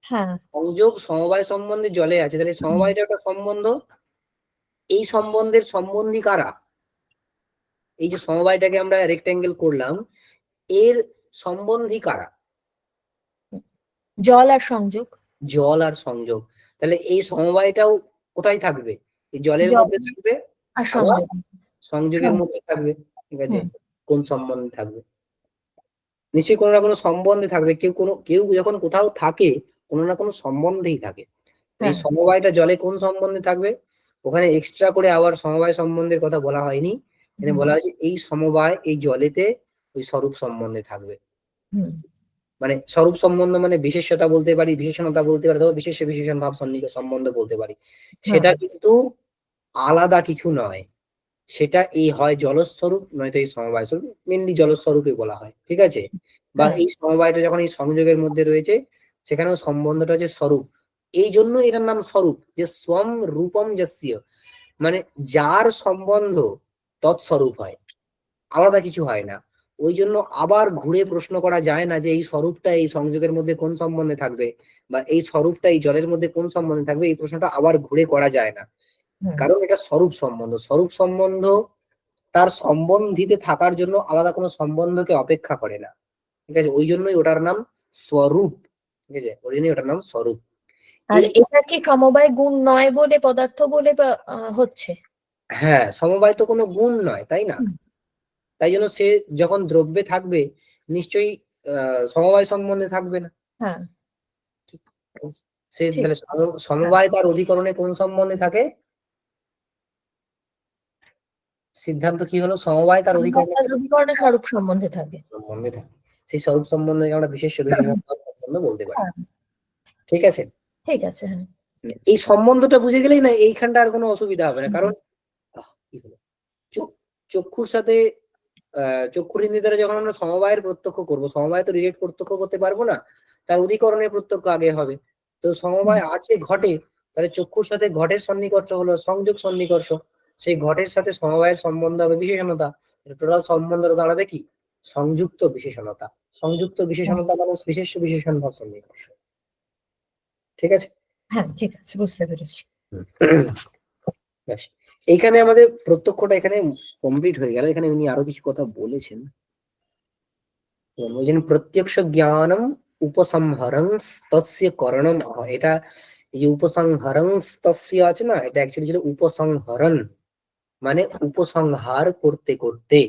হ্যাঁ, সংযোগ সমবায় সম্বন্ধে জলে আছে, তাহলে সমবায়টা একটা সম্বন্ধ। এই সম্বন্ধের সম্বন্ধী কারা? এই যে সমবায়টাকে আমরা রেক্টেঙ্গেল করলাম, এর সম্বন্ধী কারা? জল আর সংযোগ। জল আর সংযোগ। তাহলে এই সমবায়টাও কোথায় থাকবে? এই জলের জল মধ্যে থাকবে, আর আবার সংযোগ। সংযোগের সংযোগ। মধ্যে থাকবে, ঠিক আছে? হুম, কোন সম্বন্ধে থাকবে? নিশ্চয়ই কোনো না কোনো সম্বন্ধে থাকবে। কেউ যখন কোথাও থাকে, কোনো না কোনো সম্বন্ধেই থাকে। এই হ্যাঁ, সমবায়টা জলে কোন সম্বন্ধে থাকবে? ওখানে এক্সট্রা করে আবার সমবায় সম্বন্ধের কথা বলা হয়নি। এখানে হুম, বলা হয়েছে এই সমবায় এই জলেতে ওই স্বরূপ সম্বন্ধে থাকবে। হুম, মানে স্বরূপ সম্বন্ধ মানে বিশেষ্যতা বলতে পারি, বিশেষণতা বলতে পারি, অথবা বিশেষ্য বিশেষণ ভাব সম্বন্ধ বলতে পারি। হ্যাঁ, সেটা কিন্তু আলাদা কিছু নয়। সেটা এই হয় জলস্বরূপ, নয়তো এই সমবায় স্বরূপ। মেনলি জলস্বরূপে বলা হয়, ঠিক আছে? বা হ্যাঁ, এই সমবায়টা যখন এই সংযোগের মধ্যে রয়েছে, সেখানেও সম্বন্ধটা হচ্ছে স্বরূপ। এই জন্য এটার নাম স্বরূপ, যে স্বম রূপম যস্য, মানে যার সম্বন্ধ তৎস্বরূপ হয়, আলাদা কিছু হয় না। ওই জন্য আবার ঘুরে প্রশ্ন করা যায় না যে এই স্বরূপটা এই সংযোগের মধ্যে কোন সম্বন্ধে থাকবে, বা এই স্বরূপটা এই জলের মধ্যে কোন সম্বন্ধে থাকবে। এই প্রশ্নটা আবার ঘুরে করা যায় না, হুম। কারণ এটা স্বরূপ সম্বন্ধ। স্বরূপ সম্বন্ধ তার সম্বন্ধিতে থাকার জন্য আলাদা কোনো সম্বন্ধকে অপেক্ষা করে না, ঠিক আছে? ওই জন্যই ওটার নাম স্বরূপ, ঠিক আছে? ওই জন্যই ওটার নাম স্বরূপ। আর এই এটা কি সমবায় গুণ নয় বলে, পদার্থ বলে বা হচ্ছে? হ্যাঁ, সমবায় তো কোনো গুণ নয়, তাই না? হুম, তাই জন্য সে যখন দ্রব্যে থাকবে, নিশ্চয়ই সমবায় সম্বন্ধে থাকবে না। হ্যাঁ, সে ঠিক। তাহলে হ্যাঁ, সমবায় তার অধিকরণে কোন সম্বন্ধে থাকে? সিদ্ধান্ত কি হলো? সমবায় তার অধিকরণে সমবায় অধিকরণে স্বরূপ সম্বন্ধে থাকে। সম্বন্ধে থাকে। সেই স্বরূপ সম্বন্ধে আমরা বিশেষ বিশেষ সম্বন্ধ বলতে পারি, হ্যাঁ, ঠিক আছে? ঠিক আছে। হ্যাঁ, এই সম্বন্ধটা বুঝে গেলেই না এইখানটা আর কোনো অসুবিধা হবে না, কারণ কি হলো, চক্ষুর সাথে চক্ষুর ইন্দ্রিয় দ্বারা যখন আমরা সমবায়ের প্রত্যক্ষ করবো, সমবায় তো ডিরেক্ট প্রত্যক্ষ করতে পারবো না, তার অধিকরণের প্রত্যক্ষ আগে হবে। তো সমবায় আছে ঘটে, তাহলে চক্ষুর সাথে ঘটের সন্নিকর্ষ হলো সংযোগ সন্নিকর্ষ, সেই ঘটের সাথে সমবায়ের সম্বন্ধ হবে বিশেষণতা, টোটাল সম্বন্ধ দাঁড়াবে কি সংযুক্ত বিশেষণতা। সংযুক্ত বিশেষণতা মানে বিশেষ বিশেষণ ভাব সন্নিকর্ষ। ঠিক আছে? হ্যাঁ, ঠিক আছে, বুঝতে পেরেছি। ব্যাস, এইখানে আমাদের প্রত্যক্ষটা এখানে কমপ্লিট হয়ে গেল। এখানে উনি আরো কিছু কথা বলেছেন, বলছেন প্রত্যক্ষ জ্ঞানম উপসংহারং তস্য করণম আহ। এটা এই যে উপসংহারং তস্য আছে না, এটা অ্যাকচুয়ালি ছিল উপসংহরণ, মানে উপসংহার করতে করতে,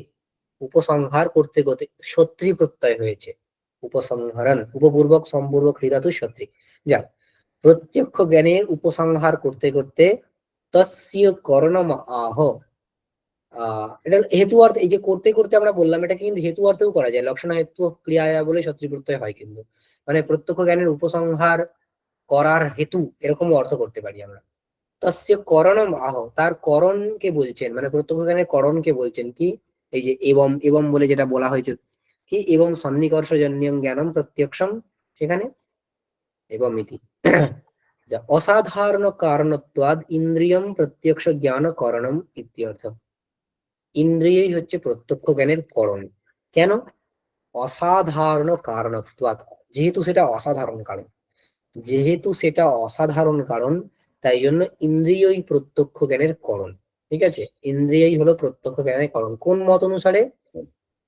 উপসংহার করতে করতে সত্রী প্রত্যয় হয়েছে, উপসংহরণ উপপূর্বক সম্পূর্বক হৃদাতু সত্রী। যা প্রত্যক্ষ জ্ঞানের উপসংহার করতে করতে তস্য করণম আহ। এটা হেতু অর্থ, এই যে করতে করতে আমরা বললাম, এটা কিন্তু হেতু অর্থেও করা যায়, লক্ষণ হেতু ক্রিয়া বলে সত্রী প্রত্যয় হয় কিন্তু, মানে প্রত্যক্ষ জ্ঞানের উপসংহার করার হেতু এরকম অর্থ করতে পারি আমরা। তস্য করণম আহ, তার করণকে বলছেন, মানে প্রত্যক্ষ জ্ঞানের করণকে বলছেন কি, এই যে এবং এবং বলে যেটা বলা হয়েছে কি, এবং সন্নিকর্ষজন্যং জ্ঞানম প্রত্যক্ষম, সেখানে এবং ইতি যা অসাধারণ কারণত্বাদ ইন্দ্রিয়ম প্রত্যক্ষ জ্ঞান করণম ইত্যর্থ। ইন্দ্রিয়ই হচ্ছে প্রত্যক্ষ জ্ঞানের করণ। কেন? অসাধারণ কারণত্বাৎ, যেহেতু সেটা অসাধারণ কারণ, যেহেতু সেটা অসাধারণ কারণ, তাই জন্য ইন্দ্রিয়ই প্রত্যক্ষ জ্ঞানের করণ। ঠিক আছে, ইন্দ্রিয়ই হলো প্রত্যক্ষ জ্ঞানের করণ। কোন মত অনুসারে?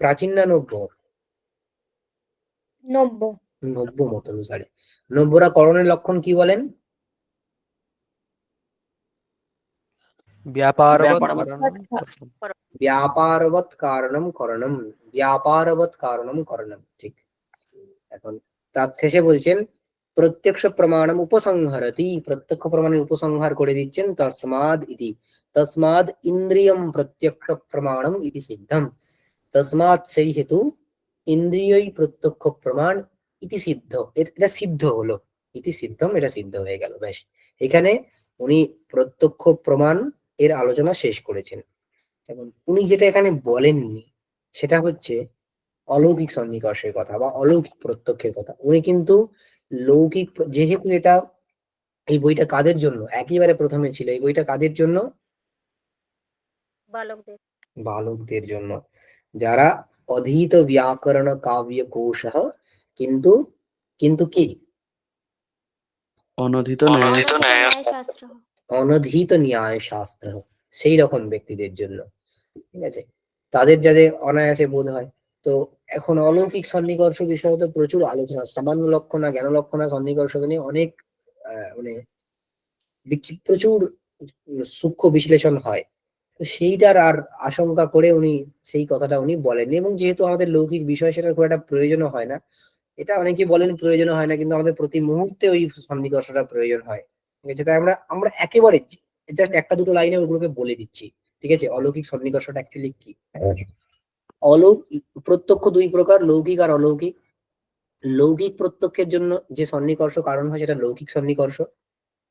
প্রাচীন না নব্য? নব্য। নব্য মত অনুসারে। নব্যরা করণের লক্ষণ কি বলেন? ব্যাপারবৎ ব্যাপারবৎ কারণম ব্যাপারবৎ কারণম করণম, ব্যাপারবৎ কারণম করণম। ঠিক। এখন তার শেষে বলছেন প্রত্যক্ষ প্রমাণম উপসংহরতি, প্রত্যক্ষ প্রমাণের উপসংহার করে দিচ্ছেন তস্মাদ ইতি, তস্মাদ ইন্দ্রিয়ম প্রত্যক্ষ প্রমাণম ইতি সিদ্ধম, তস্মাৎ সেই হেতু ইন্দ্রিয়ই প্রত্যক্ষ প্রমাণ ইতি সিদ্ধ, এটা সিদ্ধ হলো, ইতি সিদ্ধম, এটা সিদ্ধ হয়ে গেল। ব্যাস, এখানে উনি প্রত্যক্ষ প্রমাণ এর আলোচনা শেষ করেছেন। এখন উনি যেটা এখানে বলেননি সেটা হচ্ছে অলৌকিক সন্নিকর্ষের কথা বা অলৌকিক প্রত্যক্ষের কথা। উনি কিন্তু লৌকিক, যেহেতু এটা, এই বইটা কাদের জন্য একেবারে প্রথমে ছিল, এই বইটা কাদের জন্য? বালকদের। বালকদের জন্য, যারা অধীত ব্যাকরণ কাব্য কোশ, কিন্তু কিন্তু কি অনধিত অনধিত ন্যায়শাস্ত্র। অনধীত ন্যায় শাস্ত্র, সেই রকম ব্যক্তিদের জন্য। ঠিক আছে, তাদের যাদের অনায়াসে বোধ হয়। তো এখন অলৌকিক সন্নিকর্ষ বিষয়ে তো প্রচুর আলোচনা, সামান্য লক্ষণা জ্ঞান লক্ষণা সন্নিকর্ষ নিয়ে অনেক মানে প্রচুর সূক্ষ্ম বিশ্লেষণ হয়। তো সেইটার আর আশঙ্কা করে উনি সেই কথাটা উনি বলেননি, এবং যেহেতু আমাদের লৌকিক বিষয় সেটা খুব একটা প্রয়োজনও হয় না। এটা অনেকে বলেন প্রয়োজন হয় না, কিন্তু আমাদের প্রতি মুহূর্তে ওই সন্নিকর্ষটা প্রয়োজন হয়। ঠিক আছে, তাই আমরা আমরা একেবারে জাস্ট একটা দুটো লাইনে ওগুলোকে বলে দিচ্ছি। ঠিক আছে, অলৌকিক সন্নিকর্ষটা অ্যাকচুয়ালি কি? অলৌকিক প্রত্যক্ষ দুই প্রকার, লৌকিক আর অলৌকিক। লৌকিক প্রত্যক্ষের জন্য যে সন্নিকর্ষ কারণ হয় সেটা লৌকিক সন্নিকর্ষ,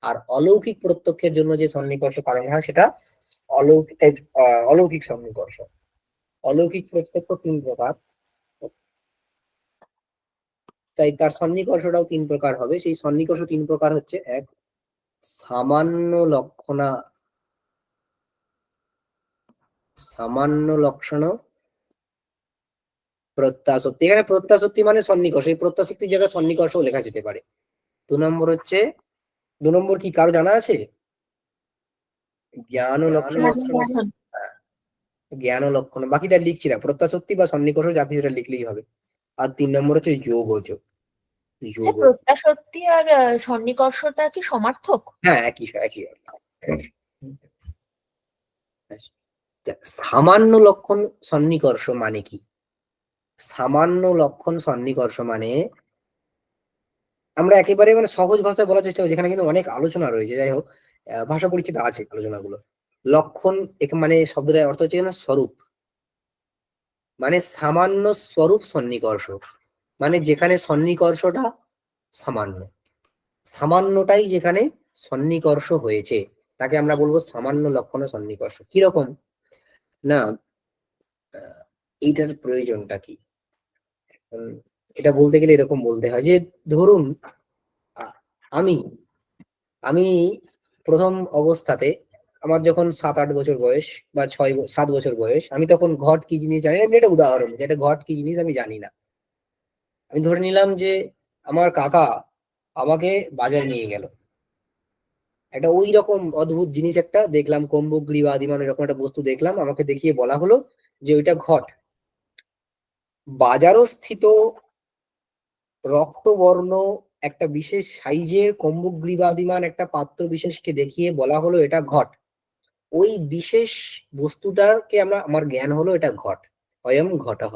আর অলৌকিক প্রত্যক্ষের জন্য যে সন্নিকর্ষ কারণ হয় সেটা অলৌকিক অলৌকিক সন্নিকর্ষ। অলৌকিক প্রত্যক্ষ তিন প্রকার, তাই তার সন্নিকর্ষটাও তিন প্রকার হবে। সেই সন্নিকর্ষ তিন প্রকার হচ্ছে, এক সামান্য লক্ষণা, সামান্য লক্ষণ প্রত্যাশক্তি, এখানে প্রত্যাশক্তি মানে সন্নিকর্ষ, এই প্রত্যাশক্তির জায়গায় সন্নিকর্ষ লেখা যেতে পারে। দু নম্বর হচ্ছে, দু নম্বর কি কারো জানা আছে? জ্ঞান ও লক্ষণ, জ্ঞান ও লক্ষণ, বাকিটা লিখছি না, প্রত্যাশক্তি বা সন্নিকর্ষ যা কিছুটা লিখলেই হবে। আর তিন নম্বর হচ্ছে যোগ, যোগ। প্রত্যাশক্তি আর সন্নিকর্ষটা কি সমার্থক? হ্যাঁ, একই একই। সামান্য লক্ষণ সন্নিকর্ষ মানে কি? সামান্য লক্ষণ সন্নিকর্ষ মানে, আমরা একেবারে মানে সহজ ভাষায় বলার চেষ্টা করি, যেখানে কিন্তু অনেক আলোচনা রয়েছে। যাই হোক, ভাষা পরিচিত আছে আলোচনাগুলো। লক্ষণ মানে শব্দটার অর্থ হচ্ছে না স্বরূপ, মানে সামান্য স্বরূপ সন্নিকর্ষ, মানে যেখানে সন্নিকর্ষটা সামান্য, সামান্যটাই যেখানে সন্নিকর্ষ হয়েছে, তাকে আমরা বলবো সামান্য লক্ষণ সন্নিকর্ষ। কিরকম না, এইটার প্রয়োজনটা কি? এটা বলতে গেলে এরকম বলতে হয় যে ধরুন আ- আমি আমি প্রথম অবস্থাতে আমার যখন 7-8 বছর বয়স বা 7 বছর বয়স, আমি তখন ঘট কি জিনিস জানি না। এমনি একটা উদাহরণ, যে এটা ঘট কি জিনিস আমি জানি না। আমি ধরে নিলাম যে আমার কাকা আমাকে বাজারে নিয়ে গেল, একটা ওই রকম অদ্ভুত জিনিস একটা দেখলাম, কম্বুগ্রী বা আদিমান এরকম একটা বস্তু দেখলাম, আমাকে দেখিয়ে বলা হলো যে ওইটা ঘট। বাজারস্থিত রক্তবর্ণ একটা বিশেষ সাইজের কম্বুগ্রীবাদিমান একটা পাত্র বিশেষকে দেখিয়ে বলা হলো এটা ঘট। ওই বিশেষ বস্তুটাকে আমার জ্ঞান হলো এটা ঘট, অয়ং ঘটঃ।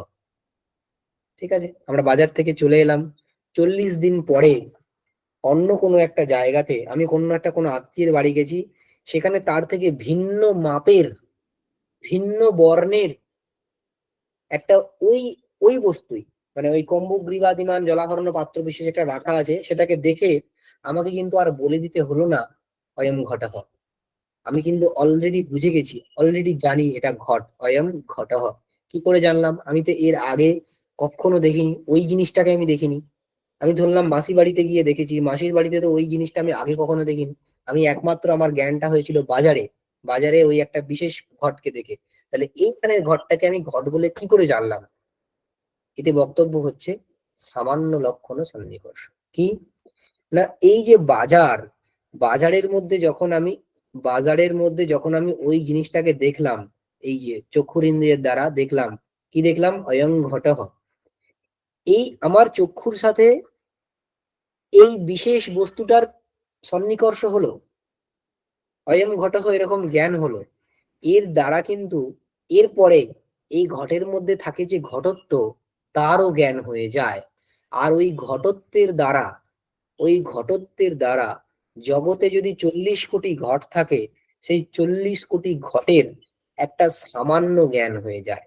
ঠিক আছে, আমরা বাজার থেকে চলে এলাম, 40 দিন পরে অন্য কোনো একটা জায়গাতে আমি কোনো আত্মীয়ের বাড়ি গেছি, সেখানে তার থেকে ভিন্ন মাপের, ভিন্ন বর্ণের একটা ওই ওই বস্তুই, মানে ওই কম্বুগ্রীবাদিমান জলাহরণ পাত্র বিশেষ একটা রাখা আছে, সেটাকে দেখে আমাকে কিন্তু আর বলে দিতে হলো না অয়ং ঘটঃ। আমি কিন্তু অলরেডি বুঝে গেছি, অলরেডি জানি এটা ঘট, অয়ং ঘটঃ। কি করে জানলাম? আমি তো এর আগে কখনো দেখিনি, ওই জিনিসটাকে আমি দেখিনি। আমি ধরলাম মাসি বাড়িতে গিয়ে দেখেছি, মাসির বাড়িতে তো ওই জিনিসটা আমি আগে কখনো দেখিনি। আমি একমাত্র আমার জ্ঞানটা হয়েছিল বাজারে, বাজারে ওই একটা বিশেষ ঘটকে দেখে। তাহলে এইখানের ঘটটাকে আমি ঘট বলে কি করে জানলাম? এতে বক্তব্য হচ্ছে সামান্য লক্ষণ সন্নিকর্ষ। কি না, এই যে বাজারের মধ্যে যখন আমি ওই জিনিসটাকে দেখলাম, এই যে চক্ষুরিন্দ্রিয়ের দ্বারা দেখলাম, কি দেখলাম? অয়ং ঘটঃ। এই আমার চক্ষুর সাথে এই বিশেষ বস্তুটার সন্নিকর্ষ হলো, অয়ং ঘটঃ, এরকম জ্ঞান হলো। এর দ্বারা কিন্তু এরপরে এই ঘটের মধ্যে থাকে যে ঘটত্ব, তারও জ্ঞান হয়ে যায়। আর ওই ঘটত্বের দ্বারা জগতে যদি 40 কোটি ঘট থাকে, সেই 40 কোটি ঘটের একটা সামান্য জ্ঞান হয়ে যায়।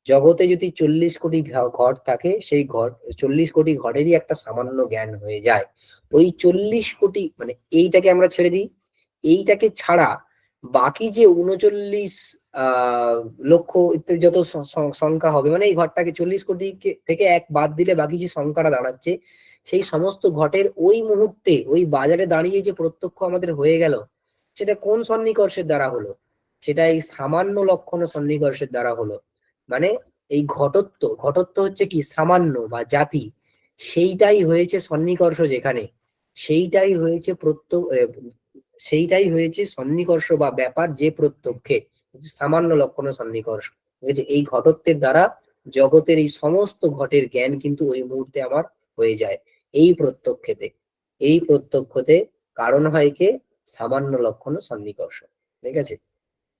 জগতে যদি 40 কোটি ঘট থাকে, সেই ঘট 40 কোটি ঘটেরই একটা সামান্য জ্ঞান হয়ে যায়। ওই 40 কোটি, মানে এইটাকে আমরা ছেড়ে দিই, এইটাকে ছাড়া বাকি যে 39 লক্ষ ইত্যাদি যত সংখ্যা হবে, মানে এই ঘরটাকে 40 কোটি থেকে এক বাদ দিলে বাকি যে সংখ্যাটা দাঁড়াচ্ছে, সেই সমস্ত ঘটের ওই মুহূর্তে ওই বাজারে দাঁড়িয়ে যে প্রত্যক্ষ আমাদের হয়ে গেল, সেটা কোন সন্নিকর্ষের দ্বারা হলো? সেটা এই সামান্য লক্ষণ সন্নিকর্ষের দ্বারা হলো। মানে এই ঘটত্ব হচ্ছে কি? সামান্য বা জাতি, সেইটাই হয়েছে সন্নিকর্ষ যেখানে, সেইটাই হয়েছে সেইটাই হয়েছে সন্নিকর্ষ বা ব্যাপার যে প্রত্যক্ষে সামান্য লক্ষণ সন্নিকর্ষ। ঠিক আছে, এই ঘটত্বের দ্বারা জগতের এই সমস্ত ঘটের জ্ঞান কিন্তু ওই মুহূর্তে আমার হয়ে যায় এই প্রত্যক্ষতে কারণ হয় কে? সামান্য লক্ষণ সন্নিকর্ষ। ঠিক আছে,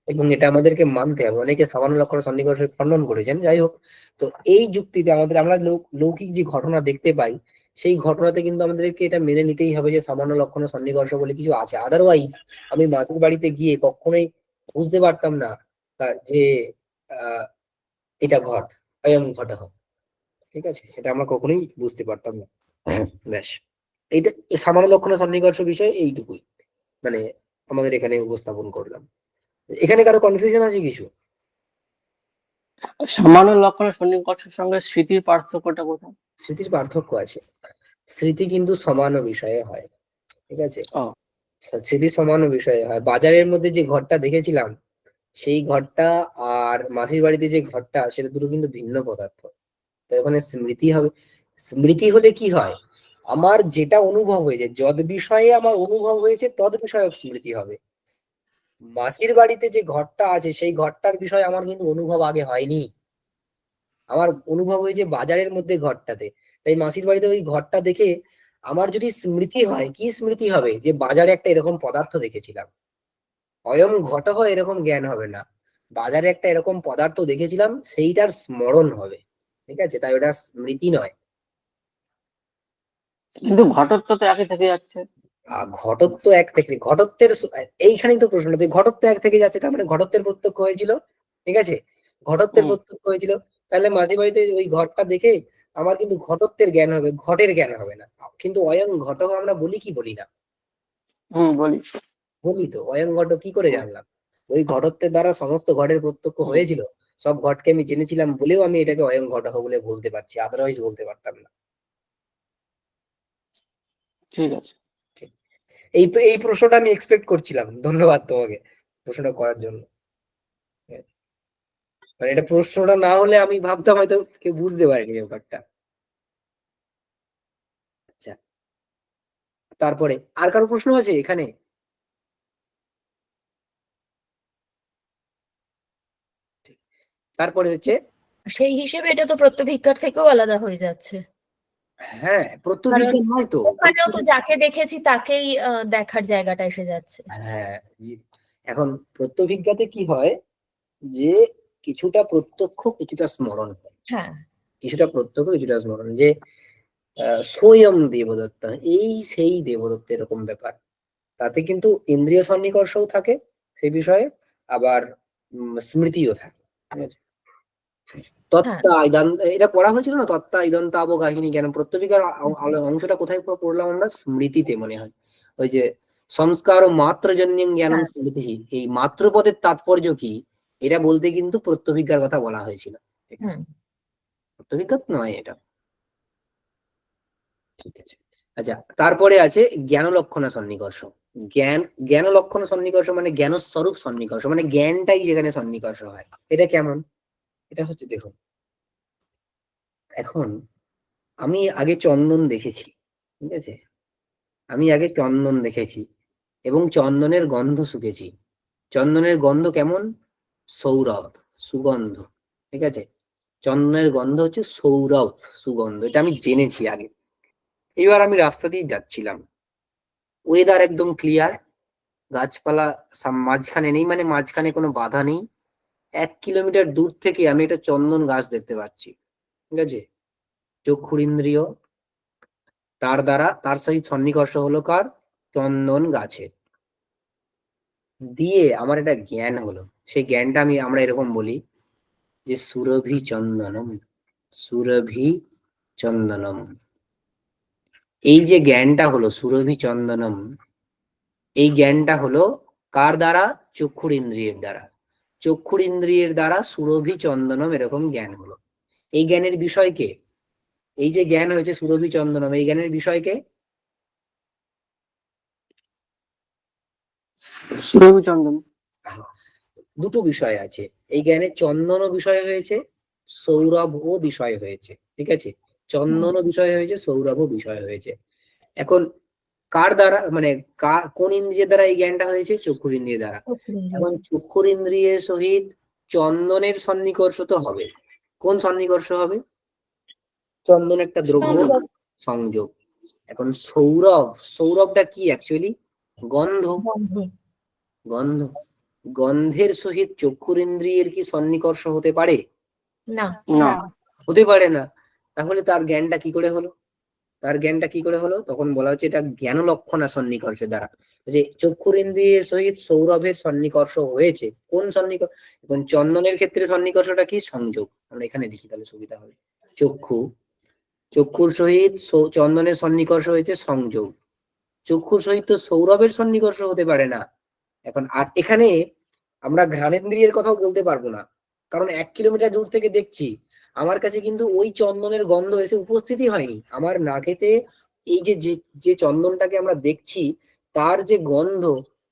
এবং এটা আমাদেরকে মানতে হবে। অনেকে সামান্য লক্ষণ সন্নিকর্ষের খণ্ডন করেছেন, যাই হোক। তো এই যুক্তিতে আমরা লৌকিক যে ঘটনা দেখতে পাই, সেই ঘটনাতে কিন্তু আমাদেরকে এটা মেনে নিতেই হবে যে সামান্য লক্ষণ সন্নিকর্ষ বলে কিছু আছে। আদারওয়াইজ আমি মাসির বাড়িতে গিয়ে কখনোই বুঝতে পারতাম না যে আহ এটা ঘট, অয়ং ঘটঃ। ঠিক আছে, এটা আমরা কখনোই বুঝতে পারতাম না। ব্যাস, এইটা সামান্য লক্ষণ সন্নিকর্ষ বিষয়ে এইটুকুই, মানে আমাদের এখানে উপস্থাপন করলাম। এখানে কারো কনফিউশন আছে কিছু? সামান্য লক্ষণ সন্নিকর্ষের সঙ্গে স্মৃতির পার্থক্যটা কোথায়? স্মৃতির পার্থক্য আছে। স্মৃতি কিন্তু সমান বিষয়ে হয়। ঠিক আছে, ও, স্মৃতি সমান বিষয়ে হয়। বাজারের মধ্যে যে ঘরটা দেখেছিলাম, সেই ঘরটা আর মাসির বাড়িতে যে ঘরটা, সেটা দুটো কিন্তু ভিন্ন পদার্থ। তো ওখানে স্মৃতি হবে। স্মৃতি হলে কি হয়? আমার যেটা অনুভব হয়েছে, যদ বিষয়ে আমার অনুভব হয়েছে, তদ বিষয়ক স্মৃতি হবে। মাসির বাড়িতে যে ঘরটা আছে, সেই ঘরটার বিষয়ে আমার কিন্তু অনুভব আগে হয়নি, আমার অনুভব হয়েছে বাজারের মধ্যে ঘরটাতে। তাই মাসির বাড়িতে ওই ঘরটা দেখে আমার যদি স্মৃতি হয়, কি স্মৃতি হবে? যে বাজারে একটা এরকম পদার্থ দেখেছিলাম। অয়ং ঘটঃ এরকম জ্ঞান হবে না, বাজারে একটা এরকম পদার্থ দেখেছিলাম, সেইটার স্মরণ হবে। ঠিক আছে, তাই ওটা স্মৃতি নয়। কিন্তু ঘটত্ব তো একই থেকে যাচ্ছে। ঘটত্ব এক থেকে, এইখানেই তো প্রশ্ন, ঘটত্ব এক থেকে যাচ্ছে, তার মানে ঘটত্বের প্রত্যক্ষ হয়েছিল। ঠিক আছে, ঘটত্বের হুম। প্রত্যক্ষ হয়েছিল, তাহলে মাঝে বাড়িতে ওই ঘরটা দেখে আমার কিন্তু ঘটত্বের জ্ঞান হবে, ঘটের জ্ঞান হবে না। কিন্তু অয়ং ঘটঃ আমরা বলি কি বলি না? বলি। বলি তো, অয়ং ঘট কি করে জানলাম? ওই ঘটত্বের দ্বারা সমস্ত ঘটের প্রত্যক্ষ হয়েছিল, সব ঘটকে আমি জেনেছিলাম বলেও আমি এটাকে অয়ং ঘটক বলে বলতে পারছি, আদারওয়াইজ বলতে পারতাম না। ঠিক আছে। এই এই প্রশ্নটা আমি এক্সপেক্ট করছিলাম, ধন্যবাদ তোমাকে প্রশ্নটা করার জন্য। মানে এটা প্রশ্নটা না হলে আমি ভাবতাম হয়তো কেউ বুঝতে পারেনি ব্যাপারটা। আচ্ছা, তারপরে আর কারো প্রশ্ন আছে এখানে? তারপরে হচ্ছে, সেই হিসেবে এটা তো প্রত্যভিজ্ঞার থেকেও আলাদা হয়ে যাচ্ছে, হ্যাঁ প্রত্যভিজ্ঞা নয় তো, ওখানেও তো যাকে দেখেছি তাকেই দেখার জায়গাটা এসে যাচ্ছে। হ্যাঁ এখন প্রত্যভিজ্ঞাতে কি হয় যে কিছুটা প্রত্যক্ষ কিছুটা স্মরণ হয়, হ্যাঁ, কিছুটা প্রত্যক্ষ কিছুটা স্মরণ, যে স্বয়ং দেবদত্ত, এই সেই দেবদত্ত এরকম ব্যাপার। তাতে কিন্তু ইন্দ্রিয় সন্নিকর্ষও থাকে সেই বিষয়ে, আবার স্মৃতিও থাকে, ঠিক আছে? তত্ত্বা ইদান, এটা পড়া হয়েছিল না, তত্ত্বা ইদন্তাব কাহিনী জ্ঞান, প্রত্যভিজ্ঞার অংশটা কোথায় পড়লাম আমরা? স্মৃতিতে মনে হয়। ওই যে সংস্কার ও মাত্রজন্য জ্ঞানম স্মৃতি, এই মাতৃপদের তাৎপর্য কি এটা বলতে কিন্তু প্রত্যভিজ্ঞার কথা বলা হয়েছিল, প্রত্যভিজ্ঞা নয় এটা, ঠিক আছে? আচ্ছা, তারপরে আছে জ্ঞান লক্ষণা সন্নিকর্ষ। জ্ঞান লক্ষণ সন্নিকর্ষ মানে জ্ঞান স্বরূপ সন্নিকর্ষ, মানে জ্ঞানটাই যেখানে সন্নিকর্ষ হয়। এটা কেমন? এটা হচ্ছে, দেখুন এখন আমি আগে চন্দন দেখেছি, ঠিক আছে? আমি আগে চন্দন দেখেছি এবং চন্দনের গন্ধ শুকেছি। চন্দনের গন্ধ কেমন? সৌরভ, সুগন্ধ, ঠিক আছে? চন্দনের গন্ধ হচ্ছে সৌরভ, সুগন্ধ, এটা আমি জেনেছি আগে। এবার আমি রাস্তা দিয়ে যাচ্ছিলাম, ওয়েদার একদম ক্লিয়ার, গাছপালা মাঝখানে নেই, মানে মাঝখানে কোনো বাধা নেই। 1 কিলোমিটার দূর থেকে আমি একটা চন্দন গাছ দেখতে পাচ্ছি, ঠিক আছে? চক্ষুরিন্দ্রিয় তার সহিত সন্নিকর্ষ হলো কার? চন্দন গাছের। দিয়ে আমার একটা জ্ঞান হলো, সেই জ্ঞানটা আমরা এরকম বলি যে সুরভি চন্দনম, সুরভি চন্দনম। এই যে জ্ঞানটা হলো সুরভি চন্দনম, এই জ্ঞানটা হলো কার দ্বারা? চক্ষুর ইন্দ্রিয়ের দ্বারা। চক্ষুর ইন্দ্রিয়ের দ্বারা সুরভি চন্দনম এরকম জ্ঞান হলো। এই জ্ঞানের বিষয়কে, এই যে জ্ঞান হয়েছে সুরভি চন্দনম, এই জ্ঞানের বিষয়কে সুরভিচন্দন। দুটো বিষয় আছে, এই জ্ঞানের চন্দনও বিষয় হয়েছে, সৌরভও বিষয় হয়েছে, ঠিক আছে? চন্দনও বিষয় হয়েছে, সৌরভও বিষয় হয়েছে। এখন কার দ্বারা, মানে কোন ইন্দ্রিয়ের দ্বারা এই জ্ঞানটা হয়েছে? চক্ষুর ইন্দ্রিয়ের দ্বারা। এখন চক্ষুর ইন্দ্রিয়ের সহিত চন্দনের সন্নিকর্ষ তো হবে। কোন সন্নিকর্ষ হবে? চন্দন একটা দ্রব্য, সংযোগ। এখন সৌরভটা কি অ্যাকচুয়ালি? গন্ধ। গন্ধ, গন্ধের সহিত চক্ষুর ইন্দ্রিয়ের কি সন্নিকর্ষ হতে পারে? না, না। হতে পারে না। তাহলে তার জ্ঞানটা কি করে হলো? তার জ্ঞানটা কি করে হলো? তখন বলা হচ্ছে এটা জ্ঞান লক্ষণা সন্নিকর্ষের দ্বারা, যে চক্ষুর ইন্দ্রিয়ের সহিত সৌরভের সন্নিকর্ষ হয়েছে। কোন সন্নিকর্ষ? এখন চন্দনের ক্ষেত্রে সন্নিকর্ষটা কি? সংযোগ। আমরা এখানে লিখি তাহলে সুবিধা হবে। চক্ষুর সহিত চন্দনের সন্নিকর্ষ হয়েছে সংযোগ। চক্ষুর সহিত তো সৌরভের সন্নিকর্ষ হতে পারে না। এখন আর এখানে আমরা ঘ্রাণেন্দ্রিয়ের কথাও বলতে পারবো না, কারণ 1 কিলোমিটার দূর থেকে দেখছি, আমার কাছে কিন্তু ওই চন্দনের গন্ধ এসে উপস্থিতি হয়নি আমার নাকেতে। এই যে যে চন্দনটাকে আমরা দেখছি তার যে গন্ধ,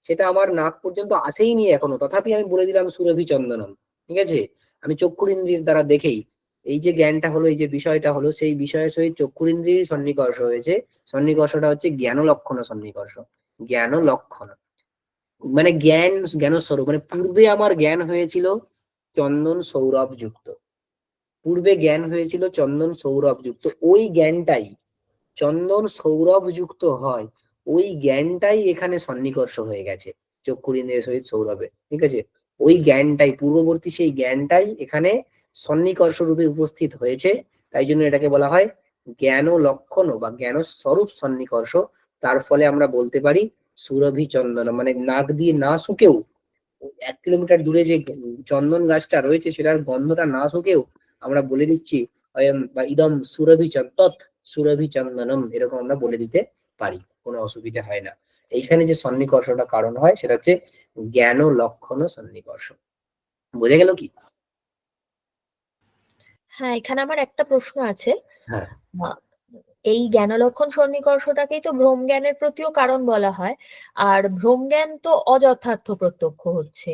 সেটা আমার নাক পর্যন্ত আসেইনি এখনো, তথাপি আমি বলে দিলাম সুরভি চন্দনম, ঠিক আছে? আমি চক্ষুরিন্দ্রিয়ের দ্বারা দেখেই এই যে জ্ঞানটা হলো, এই যে বিষয়টা হলো, সেই বিষয়ের সহিত চক্ষুরিন্দ্রিয়ের সন্নিকর্ষ হয়েছে। সন্নিকর্ষটা হচ্ছে জ্ঞান লক্ষণ সন্নিকর্ষ। জ্ঞান লক্ষণ মানে জ্ঞানস্বরূপ, মানে পূর্বে আমার জ্ঞান হয়েছিল চন্দন সৌরভ যুক্ত, পূর্বে জ্ঞান হয়েছিল চন্দন সৌরভ যুক্ত। ওই জ্ঞানটাই চন্দন সৌরভ যুক্ত হয়, ওই জ্ঞানটাই এখানে সন্নিকর্ষ হয়ে গেছে চক্ষুরিন্দ্রিয়ের সহিত সৌরভে, ঠিক আছে? ওই জ্ঞানটাই পূর্ববর্তী, সেই জ্ঞানটাই এখানে সন্নিকর্ষ রূপে উপস্থিত হয়েছে। তাই জন্য এটাকে বলা হয় জ্ঞান লক্ষণ বা জ্ঞান স্বরূপ সন্নিকর্ষ। তার ফলে আমরা বলতে পারি সুরভি চন্দন, মানে নাক দিয়ে না শুকেও 1 কিলোমিটার দূরে যে চন্দন গাছটা রয়েছে সেটার গন্ধটা না শুকেও আমরা বলে দিচ্ছি অয়ম বা ইদম সুরভি তৎ সুরভি চন্দনম, এরকম আমরা বলে দিতে পারি, কোনো অসুবিধা হয় না। এইখানে যে সন্নিকর্ষটা কারণ হয় সেটা হচ্ছে জ্ঞান লক্ষণ সন্নিকর্ষ। বোঝা গেল কি? হ্যাঁ, এখানে আমার একটা প্রশ্ন আছে। হ্যাঁ। আহ, এই জ্ঞানলক্ষণ সন্নিকর্ষটাকেই তো ভ্রম জ্ঞানের প্রতিও কারণ বলা হয়, আর ভ্রম জ্ঞান তো অযথার্থ প্রত্যক্ষ হচ্ছে।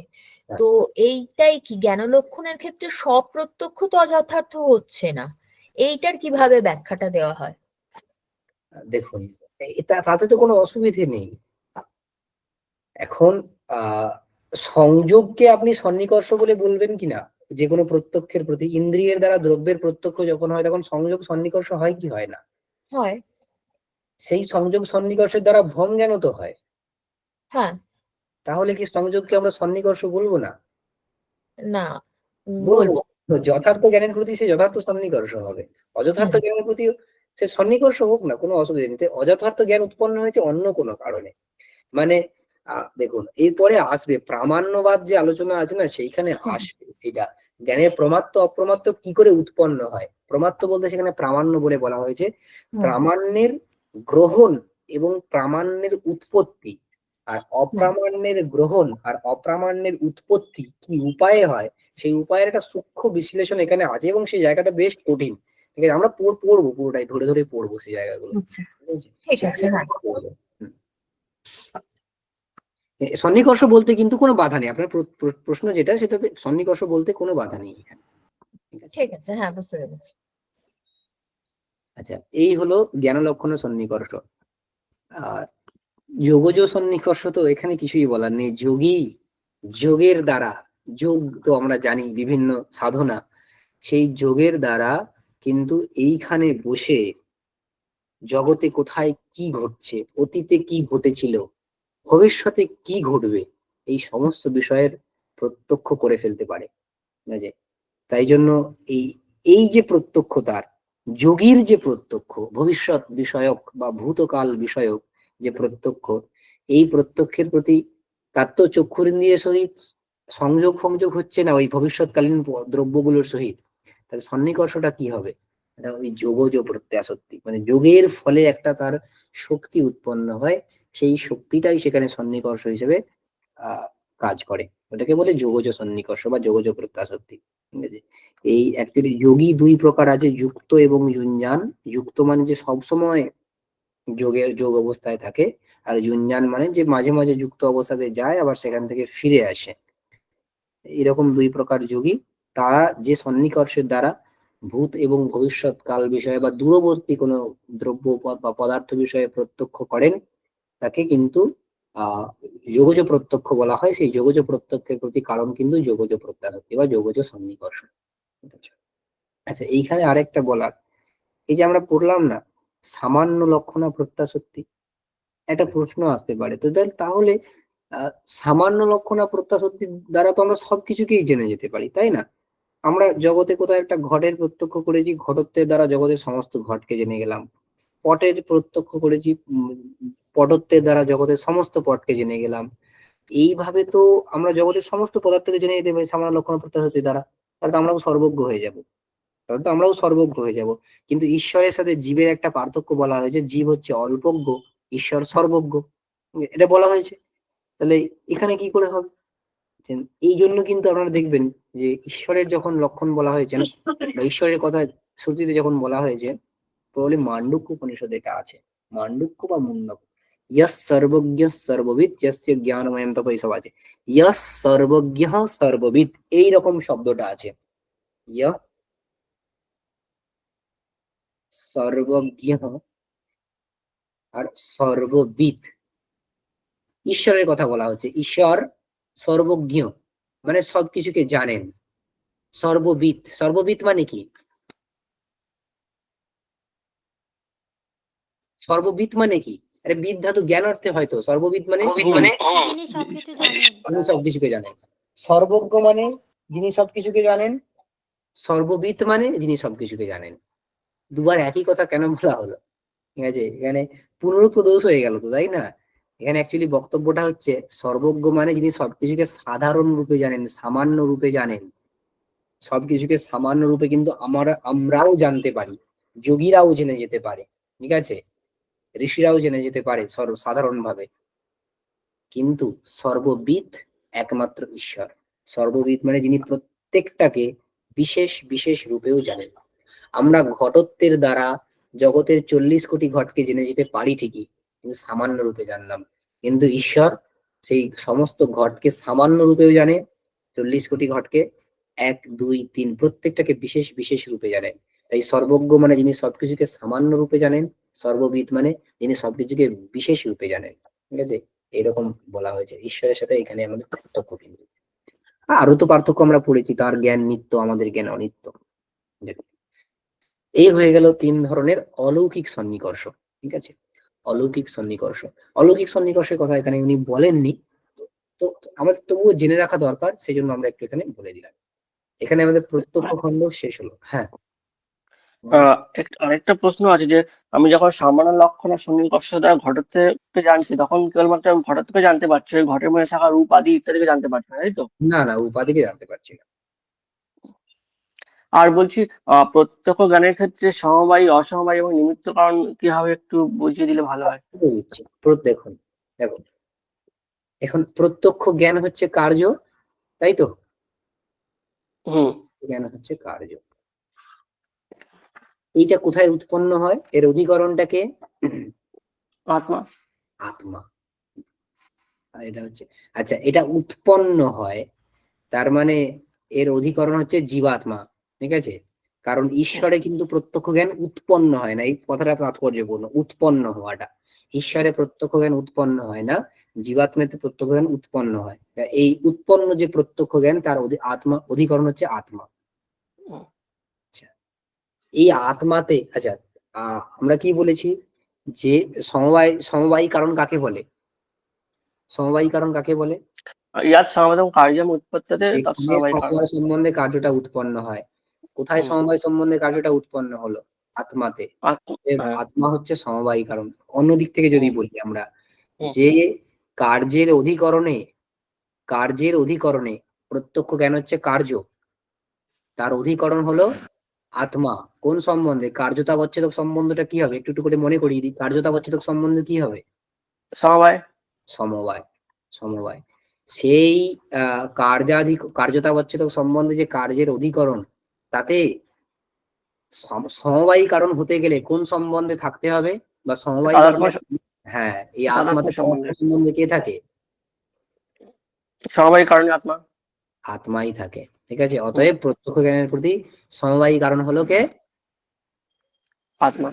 হ্যাঁ। তো এইটাই কি জ্ঞানলক্ষণের ক্ষেত্রে সব প্রত্যক্ষ তো অযথার্থ হচ্ছে না, এইটার কিভাবে ব্যাখ্যাটা দেওয়া হয়? দেখুন, তাতে তো কোনো অসুবিধে নেই। এখন সংযোগকে আপনি সন্নিকর্ষ বলে বলবেন কিনা, যে কোনো প্রত্যক্ষের প্রতি ইন্দ্রিয়ের দ্বারা দ্রব্যের প্রত্যক্ষ যখন হয় তখন সংযোগ সন্নিকর্ষ হয় কি হয় না? হয়। সেই সংযোগ সন্নিকর্ষের দ্বারা ভ্রম জ্ঞানও তো হয়। হ্যাঁ। তাহলে কি সংযোগকে আমরা সন্নিকর্ষ বলবো না? না, বলবো। বলবো। তো যথার্থ জ্ঞানের প্রতি সে যথার্থ সন্নিকর্ষ হবে, অযথার্থ হুম। জ্ঞানের প্রতি সে সন্নিকর্ষ হোক না, কোনো অসুবিধা নেই। অযথার্থ জ্ঞান উৎপন্ন হয়েছে অন্য কোনো কারণে। মানে দেখুন, এরপরে আসবে প্রামাণ্যবাদ যে আলোচনা আছে না, সেইখানে আসবে এটা জ্ঞানের প্রমাত্য অপ্রমাত্য কি করে উৎপন্ন হয়। প্রমাত্য বলতে সেখানে প্রামাণ্য বলে বলা হয়েছে। প্রামাণ্যের গ্রহণ এবং প্রামাণ্যের উৎপত্তি, আর অপ্রামাণ্যের গ্রহণ আর অপ্রামাণ্যের উৎপত্তি কি উপায়ে হয়, সেই উপায়ের একটা সূক্ষ্ম বিশ্লেষণ এখানে আছে, এবং সেই জায়গাটা বেশ কঠিন। ঠিক আছে, আমরা পড়বো পুরোটাই, ধরে ধরে পড়বো সেই জায়গাগুলো। আচ্ছা, ঠিক আছে। হ্যাঁ। হুম। সন্নিকর্ষ বলতে কিন্তু কোনো বাধা নেই, আপনার প্রশ্ন যেটা, সেটাতে সন্নিকর্ষ বলতে কোনো বাধা নেই এখানে। ঠিক আছে, ঠিক আছে। হ্যাঁ, বুঝতে পেরেছি। আচ্ছা, এই হলো জ্ঞান লক্ষণ সন্নিকর্ষ। আর যোগজ সন্নিকর্ষ তো এখানে কিছুই বলার নেই। যোগের দ্বারা, যোগ তো আমরা জানি বিভিন্ন সাধনা, সেই যোগের দ্বারা কিন্তু এইখানে বসে জগতে কোথায় কি ঘটছে, অতীতে কি ঘটেছিল, ভবিষ্যতে কি ঘটবে, এই সমস্ত বিষয়ের প্রত্যক্ষ করে ফেলতে পারে। ঠিক আছে, তাই জন্য এই এই যে প্রত্যক্ষ, তার যোগীর যে প্রত্যক্ষ, ভবিষ্যৎ বিষয়ক বা ভূতকাল বিষয়ক যে প্রত্যক্ষ, এই প্রত্যক্ষের প্রতি তার তো চক্ষুরিন্দ্রিয়ের সহিত সংযোগ হচ্ছে না ওই ভবিষ্যৎকালীন দ্রব্যগুলোর সহিত। তাহলে সন্নিকর্ষটা কি হবে? এটা ওই যোগজ প্রত্যাসক্তি, মানে যোগের ফলে একটা তার শক্তি উৎপন্ন হয়, সেই শক্তিটাই সেখানে সন্নিকর্ষ হিসেবে কাজ করে। ওটাকে বলে যোগজ সন্নিকর্ষ বা যোগজ প্রত্যাসক্তি। ঠিক আছে, এই অ্যাকচুয়ালি যোগী দুই প্রকার আছে, যুক্ত এবং যুঞ্জান। যুক্ত মানে যে সবসময় যোগ অবস্থায় থাকে, আর যুঞ্জান মানে যে মাঝে মাঝে যুক্ত অবস্থাতে যায় আবার সেখান থেকে ফিরে আসে। এরকম দুই প্রকার যোগী, তারা যে সন্নিকর্ষের দ্বারা ভূত এবং ভবিষ্যৎ কাল বিষয়ে বা দূরবর্তী কোনো দ্রব্য বা পদার্থ বিষয়ে প্রত্যক্ষ করেন, তাকে কিন্তু আহ যোগজ প্রত্যক্ষ বলা হয়। সেই যোগজ প্রত্যক্ষের প্রতি কারণ কিন্তু যোগজ প্রত্যাসক্তি বা যোগজ সন্নিকর্ষ। আচ্ছা, এইখানে আরেকটা বলার, এই যে আমরা পড়লাম না সামান্য লক্ষণা প্রত্যাসক্তি, একটা প্রশ্ন আসতে পারে, তো তাহলে সামান্য লক্ষণা প্রত্যাসক্তির দ্বারা তো আমরা সবকিছুকেই জেনে যেতে পারি, তাই না? আমরা জগতে কোথাও একটা ঘটের প্রত্যক্ষ করেছি, ঘটত্বের দ্বারা জগতের সমস্ত ঘটকে জেনে গেলাম। পটের প্রত্যক্ষ করেছি, পটত্বের দ্বারা জগতের সমস্ত পটকে জেনে গেলাম। এইভাবে তো আমরা জগতের সমস্ত পদার্থকে জেনে যেতে পারি সামান্য লক্ষণ প্রত্যাসক্তির দ্বারা। তাহলে তো আমরাও সর্বজ্ঞ হয়ে যাব, কিন্তু ঈশ্বরের সাথে জীবের একটা পার্থক্য বলা হয়েছে, জীব হচ্ছে অল্পজ্ঞ, ঈশ্বর সর্বজ্ঞ, এটা বলা হয়েছে। তাহলে এখানে কি করে হবে? এই জন্য কিন্তু আপনারা দেখবেন যে ঈশ্বরের যখন লক্ষণ বলা হয়েছে না, বা ঈশ্বরের কথা শ্রুতিতে যখন বলা হয়েছে, প্রবলি মান্ডুক্য উপনিষদে এটা আছে, মান্ডুক্য বা মুন্ডক, ইয়স সর্বজ্ঞ সর্ববিদ যস্য জ্ঞানময়ম তপ, এইসব আছে। ইয়স সর্বজ্ঞ সর্ববিদ, এইরকম শব্দটা আছে, ইয় সর্বজ্ঞ আর সর্ববিদ। ঈশ্বরের কথা বলা হচ্ছে, ঈশ্বর সর্বজ্ঞ মানে সবকিছুকে জানেন। সর্ববিদ মানে কি? সর্ববিদ মানে কি? আরে বিদ ধাতু জ্ঞান অর্থে, হয়তো সর্ববিদ মানে যিনি সবকিছু জানেন। যিনি সবকিছুকে জানেন। সর্বজ্ঞ মানে যিনি সবকিছুকে জানেন, সর্ববিদ মানে যিনি সবকিছুকে জানেন। দুবার একই কথা কেন বলা হলো? ঠিক আছে, এখানে পুনরুক্ত দোষ হয়ে গেল তো, তাই না? এখানে অ্যাকচুয়ালি বক্তব্যটা হচ্ছে সর্বজ্ঞ মানে যিনি সবকিছুকে সাধারণ রূপে জানেন, সামান্য রূপে জানেন। সবকিছুকে সামান্য রূপে কিন্তু আমরাও জানতে পারি, যোগীরাও জেনে যেতে পারে, ঠিক আছে, ঋষিরাও জেনে যেতে পারে সাধারণ ভাবে। কিন্তু সর্ববিদ একমাত্র ঈশ্বর। সর্ববিদ মানে যিনি প্রত্যেকটাকে বিশেষ বিশেষ রূপেও জানেন। আমরা ঘটত্বের দ্বারা জগতের 40 কোটি ঘটকে জেনে যেতে পারি ঠিকই, কিন্তু সামান্য রূপে জানলাম। কিন্তু ঈশ্বর সেই সমস্ত ঘটকে সামান্য রূপেও জানে, 40 কোটি ঘটকে 1, 2, 3 প্রত্যেকটাকে বিশেষ বিশেষ রূপে জানেন। তাই সর্বজ্ঞ মানে যিনি সবকিছুকে সামান্য রূপে জানেন, সর্ববিদ মানে যিনি সবকিছুকে বিশেষ রূপে জানেন। ঠিক আছে, এরকম বলা হয়েছে ঈশ্বরের সাথে এখানে আমাদের পার্থক্য। কিন্তু আরো তো পার্থক্য আমরা পড়েছি, তার জ্ঞান নিত্য, আমাদের জ্ঞান অনিত্য। এই হয়ে গেল 3 ধরনের অলৌকিক সন্নিকর্ষ। ঠিক আছে, অলৌকিক সন্নিকর্ষ। অলৌকিক সন্নিকর্ষের কথা এখানে উনি বলেননি, তো আমাদের তবুও জেনে রাখা দরকার, সেই জন্য আমরা একটু এখানে বলে দিলাম। এখানে আমাদের প্রত্যক্ষ খণ্ড শেষ হলো। হ্যাঁ, আরেকটা প্রশ্ন আছে যে আমি যখন সামান্য লক্ষণ আর সন্নিকর্ষ দ্বারা ঘটের থেকে জানছি, তখন কেবলমাত্র আমি ঘটের থেকে জানতে পারছি, ওই ঘটের মধ্যে থাকা রূপ আদি ইত্যাদিকে জানতে পারছি না, তাই তো? না না, উপাধিকে জানতে পারছি না। আর বলছি, প্রত্যক্ষ জ্ঞানের ক্ষেত্রে সমবায়ী, অসমবায়ী এবং নিমিত্ত কারণ কি হবে একটু বুঝিয়ে দিলে ভালো হয়। বলে দিচ্ছি। দেখুন, দেখো, এখন প্রত্যক্ষ জ্ঞান হচ্ছে কার্য, তাই তো? হুম। জ্ঞান হচ্ছে কার্য। এইটা কোথায় উৎপন্ন হয়? এর অধিকরণটাকে আত্মা। আত্মা। আর এটা হচ্ছে, আচ্ছা, এটা উৎপন্ন হয়, তার মানে এর অধিকরণ হচ্ছে জীবাত্মা। ঠিক আছে, কারণ ঈশ্বরে কিন্তু প্রত্যক্ষ জ্ঞান উৎপন্ন হয় না, এই কথাটা তাৎপর্যপূর্ণ, উৎপন্ন হওয়াটা। ঈশ্বরে প্রত্যক্ষ জ্ঞান উৎপন্ন হয় না, জীবাত্মাতে প্রত্যক্ষ জ্ঞান উৎপন্ন হয়। এই উৎপন্ন যে প্রত্যক্ষ জ্ঞান, তার আত্মা অধিকরণ হচ্ছে আত্মা। আচ্ছা, এই আত্মাতে, আচ্ছা, আমরা কি বলেছি যে সমবায়ী কারণ কাকে বলে? সমবায়ী কারণ কাকে বলে? ইয়াত সমাবেদম কার্যম উৎপত্তিতে যেখানে তৎসমবায়ী কারণ। সমবায় সম্বন্ধে কার্যটা উৎপন্ন হয়। কোথায় সমবায় সম্বন্ধে কার্যটা উৎপন্ন হলো? আত্মাতে। হ্যাঁ। আত্মা হচ্ছে সমবায়ী কারণ। অন্যদিক থেকে যদি বলি আমরা, হুম। যে কার্যের অধিকরণে প্রত্যক্ষ জ্ঞান হচ্ছে কার্য, তার অধিকরণ হলো আত্মা। কোন সম্বন্ধে? কার্যতাবচ্ছেদক সম্বন্ধটা কি হবে? একটু একটু করে মনে করিয়ে দিই। কার্যতাবচ্ছেদক সম্বন্ধ কি হবে? সমবায়। সমবায়। সমবায়। সেই কার্যতাবচ্ছেদক সম্বন্ধে যে কার্যের অধিকরণ, তাতে সমবায়ী কারণ হতে গেলে কোন সম্বন্ধে থাকতে হবে? বা সমবায়ী কারণ, তাদাত্ম্য। হ্যাঁ, এই তাদাত্ম্য আত্মাতে সম্বন্ধে। সম্বন্ধে কে থাকে? সমবায়ী কারণে আত্মা। আত্মাই থাকে। ঠিক আছে, অতএব প্রত্যক্ষ জ্ঞানের প্রতি সমবায়ী কারণ হলো কে? আত্মা।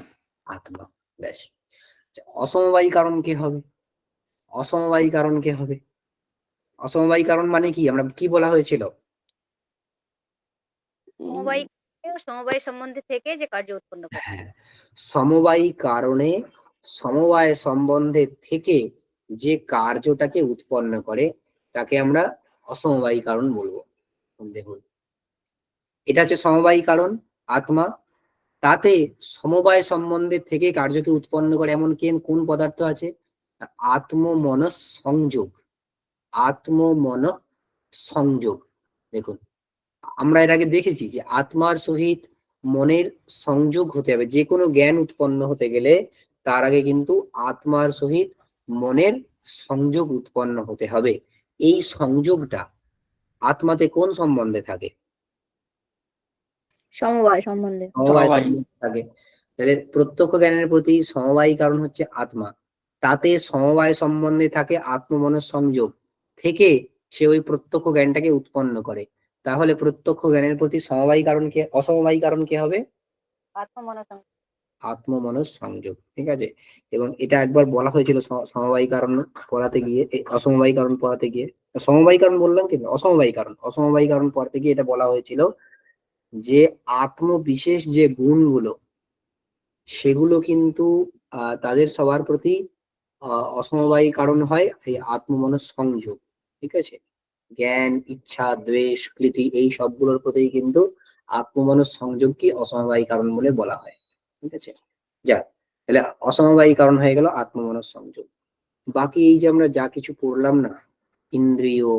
আত্মা। ব্যাস। আচ্ছা, অসমবায়ী কারণ কে হবে? অসমবায়ী কারণ কে হবে? অসমবায়ী কারণ মানে কি? আমরা কি বলা হয়েছিল? সমবায়ী সমবায় সম্বন্ধে থেকে যে কার্য উৎপন্ন করে। হ্যাঁ, সমবায়ী কারণে সমবায় সম্বন্ধে থেকে যে কার্যটাকে উৎপন্ন করে, তাকে আমরা অসমবায়ী কারণ বলবো। দেখুন, এটা হচ্ছে সমবায়ী কারণ আত্মা, তাতে সমবায় সম্বন্ধে থেকে কার্যকে উৎপন্ন করে এমন কোন পদার্থ আছে? আত্ম মন সংযোগ। আত্ম মন সংযোগ। দেখুন, আমরা এর আগে দেখেছি যে আত্মার সহিত মনের সংযোগ হতে হবে। যে কোনো জ্ঞান উৎপন্ন হতে গেলে তার আগে কিন্তু আত্মার সহিত মনের সংযোগ উৎপন্ন হতে হবে। এই সংযোগটা আত্মাতে কোন সম্বন্ধে থাকে? সমবায় সম্বন্ধে। সমবায় সম্বন্ধে থাকে। তাহলে প্রত্যক্ষ জ্ঞানের প্রতি সমবায়ী কারণ হচ্ছে আত্মা, তাতে সমবায় সম্বন্ধে থাকে আত্মমনস সংযোগ থেকে সে ওই প্রত্যক্ষ জ্ঞানটাকে উৎপন্ন করে। তাহলে প্রত্যক্ষ জ্ঞানের প্রতি সমবায়ী কারণ কে, অসমবায়ী কারণ কে হবে? আত্মমনস সংযোগ। ঠিক আছে, এবং এটা একবার বলা হয়েছিল সমবায়ী কারণ পড়াতে গিয়ে, অসমবায়ী কারণ পড়াতে গিয়ে, সমবায়ী কারণ বললাম কি, অসমবায়ী কারণ পড়াতে গিয়ে এটা বলা হয়েছিল যে আত্মবিশেষ যে গুণগুলো, সেগুলো কিন্তু তাদের সবার প্রতি অসমবায়ী কারণ হয় এই আত্মমনস সংযোগ। ঠিক আছে, জ্ঞান, ইচ্ছা, দ্বেষ, কৃতি, এই সবগুলোর প্রতি কিন্তু আত্মমনস সংযোগকে অসমবায়ী কারণ বলে বলা হয়। ঠিক আছে, যা, তাহলে অসমবায়ী কারণ হয়ে গেল আত্মমনস সংযোগ। বাকি এই যে আমরা যা কিছু পড়লাম না, ইন্দ্রিয়,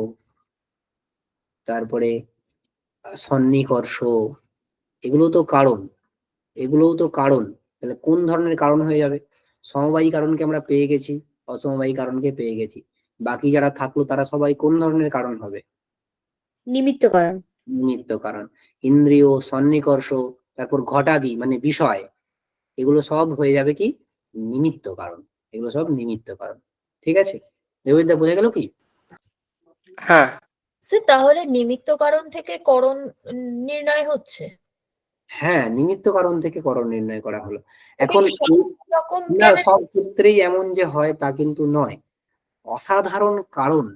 তারপরে সন্নিকর্ষ, এগুলোও তো কারণ। তাহলে কোন ধরনের কারণ হয়ে যাবে? সমবায়ী কারণকে আমরা পেয়ে গেছি, অসমবায়ী কারণকে পেয়ে গেছি। বাকি যারা থাকলো তারা সবাই কোন ধরনের কারণ হবে? নিমিত্ত কারণ। নিমিত্ত কারণ। ইন্দ্রিয়, সন্নিকর্ষ, তারপর ঘটাদি মানে বিষয়, এগুলো সব হয়ে যাবে কি? নিমিত্ত কারণ। এগুলো সব নিমিত্ত কারণ। ঠিক আছে, দেববিদ্যা বোঝা গেল কি? হ্যাঁ, স্যার তাহলে নিমিত্ত কারণ থেকে করণ নির্ণয় হচ্ছে? হ্যাঁ, নিমিত্ত কারণ থেকে করণ নির্ণয় করা হলো। এটা এখন কি সব রকম না, জ্ঞানের? সব ক্ষেত্রেই এমন যে হয় তা কিন্তু নয়। অসাধারণ কারণ,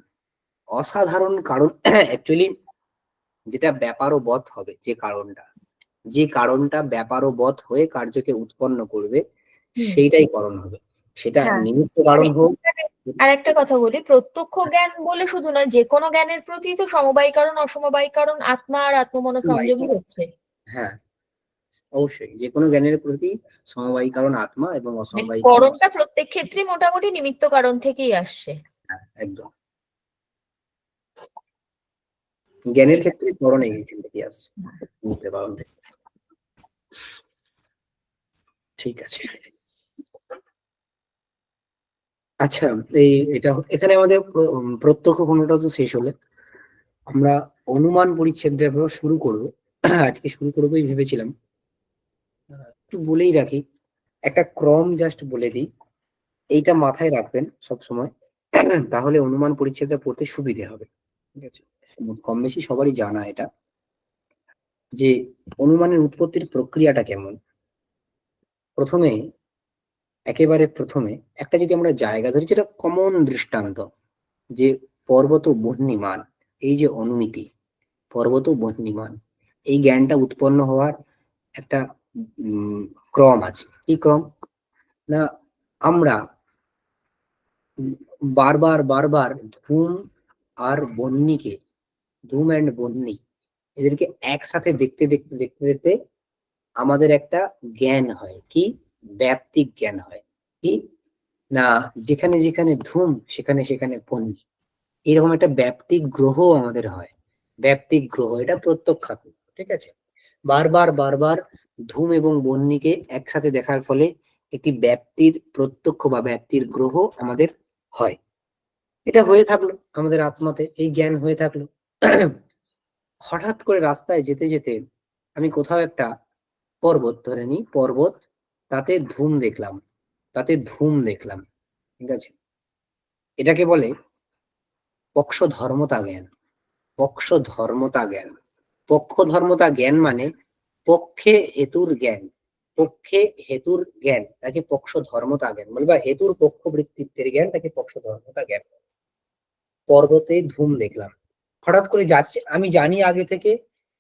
অসাধারণ কারণ অ্যাকচুয়ালি যেটা ব্যাপারবৎ হবে, যে কারণটা ব্যাপারবৎ হয়ে কার্যকে উৎপন্ন করবে, হুম। সেইটাই করণ হবে। সেটা হ্যাঁ। নিমিত্ত কারণ হোক। আর একটা কথা বলি, প্রত্যক্ষ জ্ঞান বলে শুধু নয়, যে কোনো জ্ঞানের প্রতি তো সমবায় কারণ অসমবায় কারণ আত্মা আর আত্মমন সংযোগই হচ্ছে। হ্যাঁ, অবশ্যই যে কোনো জ্ঞানের প্রতি সমবায়ী কারণ আত্মা এবং মানে অসমবায়ী কারণ। করণটা প্রত্যেক ক্ষেত্রে মোটামুটি নিমিত্ত কারণ থেকেই আসছে। হ্যাঁ, একদম। জ্ঞানের ঠিক আছে। ক্ষেত্রে করণ এখান থেকে আসছে, নিমিত্ত কারণ থেকে। ঠিক আছে। আচ্ছা, এটা এখানে আমাদের প্রত্যক্ষ খণ্ডটা তো শেষ হলে আমরা অনুমান পরিচ্ছেদটা শুরু করব। আজকে শুরু করবোই ভেবেছিলাম। একটু বলেই রাখি, একটা ক্রম জাস্ট বলে দিই, এইটা মাথায় রাখবেন সব সময়। তাহলে অনুমান পরিচ্ছেদটা পড়তে সুবিধে হবে। ঠিক আছে, কম বেশি সবারই জানা এটা, যে অনুমানের উৎপত্তির প্রক্রিয়াটা কেমন। প্রথমে, একেবারে প্রথমে একটা যদি আমরা জায়গা ধরি, যেটা কমন দৃষ্টান্ত, যে পর্বত বহ্নিমান, এই যে অনুমিতি, পর্বত বহ্নিমান, এই জ্ঞানটা উৎপন্ন হওয়ার একটা উম ক্রম আছে। কি ক্রম? না, আমরা বারবার বারবার ধূম আর বহ্নিকে, ধূম অ্যান্ড বহ্নি, এদেরকে একসাথে দেখতে দেখতে দেখতে দেখতে আমাদের একটা জ্ঞান হয়। কি? ব্যাপ্তিক জ্ঞান হয়। কি না, যেখানে যেখানে ধূম সেখানে সেখানে বহ্নি, এরকম একটা ব্যাপ্তিক গ্রহ আমাদের হয়। ব্যাপ্তিক গ্রহ, এটা প্রত্যক্ষাত। ঠিক আছে, বারবার বারবার ধূম এবং বহ্নিকে একসাথে দেখার ফলে একটি ব্যাপ্তির প্রত্যক্ষ বা ব্যাপ্তির গ্রহ আমাদের হয়। এটা হয়ে থাকলো আমাদের আত্মাতে, এই জ্ঞান হয়ে থাকলো। হঠাৎ করে রাস্তায় যেতে যেতে আমি কোথাও একটা পর্বত, ধরে নিই পর্বত, তাতে ধূম দেখলাম, তাতে ধূম দেখলাম। ঠিক আছে, এটাকে বলে পক্ষ ধর্মতা জ্ঞান। পক্ষ ধর্মতা জ্ঞান, পক্ষ ধর্মতা জ্ঞান মানে পক্ষে হেতুর জ্ঞান। পক্ষে হেতুর জ্ঞান তাকে পক্ষ ধর্মতা জ্ঞান বলে, বা হেতুর পক্ষ বৃত্তিত্বের জ্ঞান তাকে পক্ষ ধর্মতা জ্ঞান। পর্বতে ধূম দেখলাম, হঠাৎ করে যাচ্ছে, আমি জানি আগে থেকে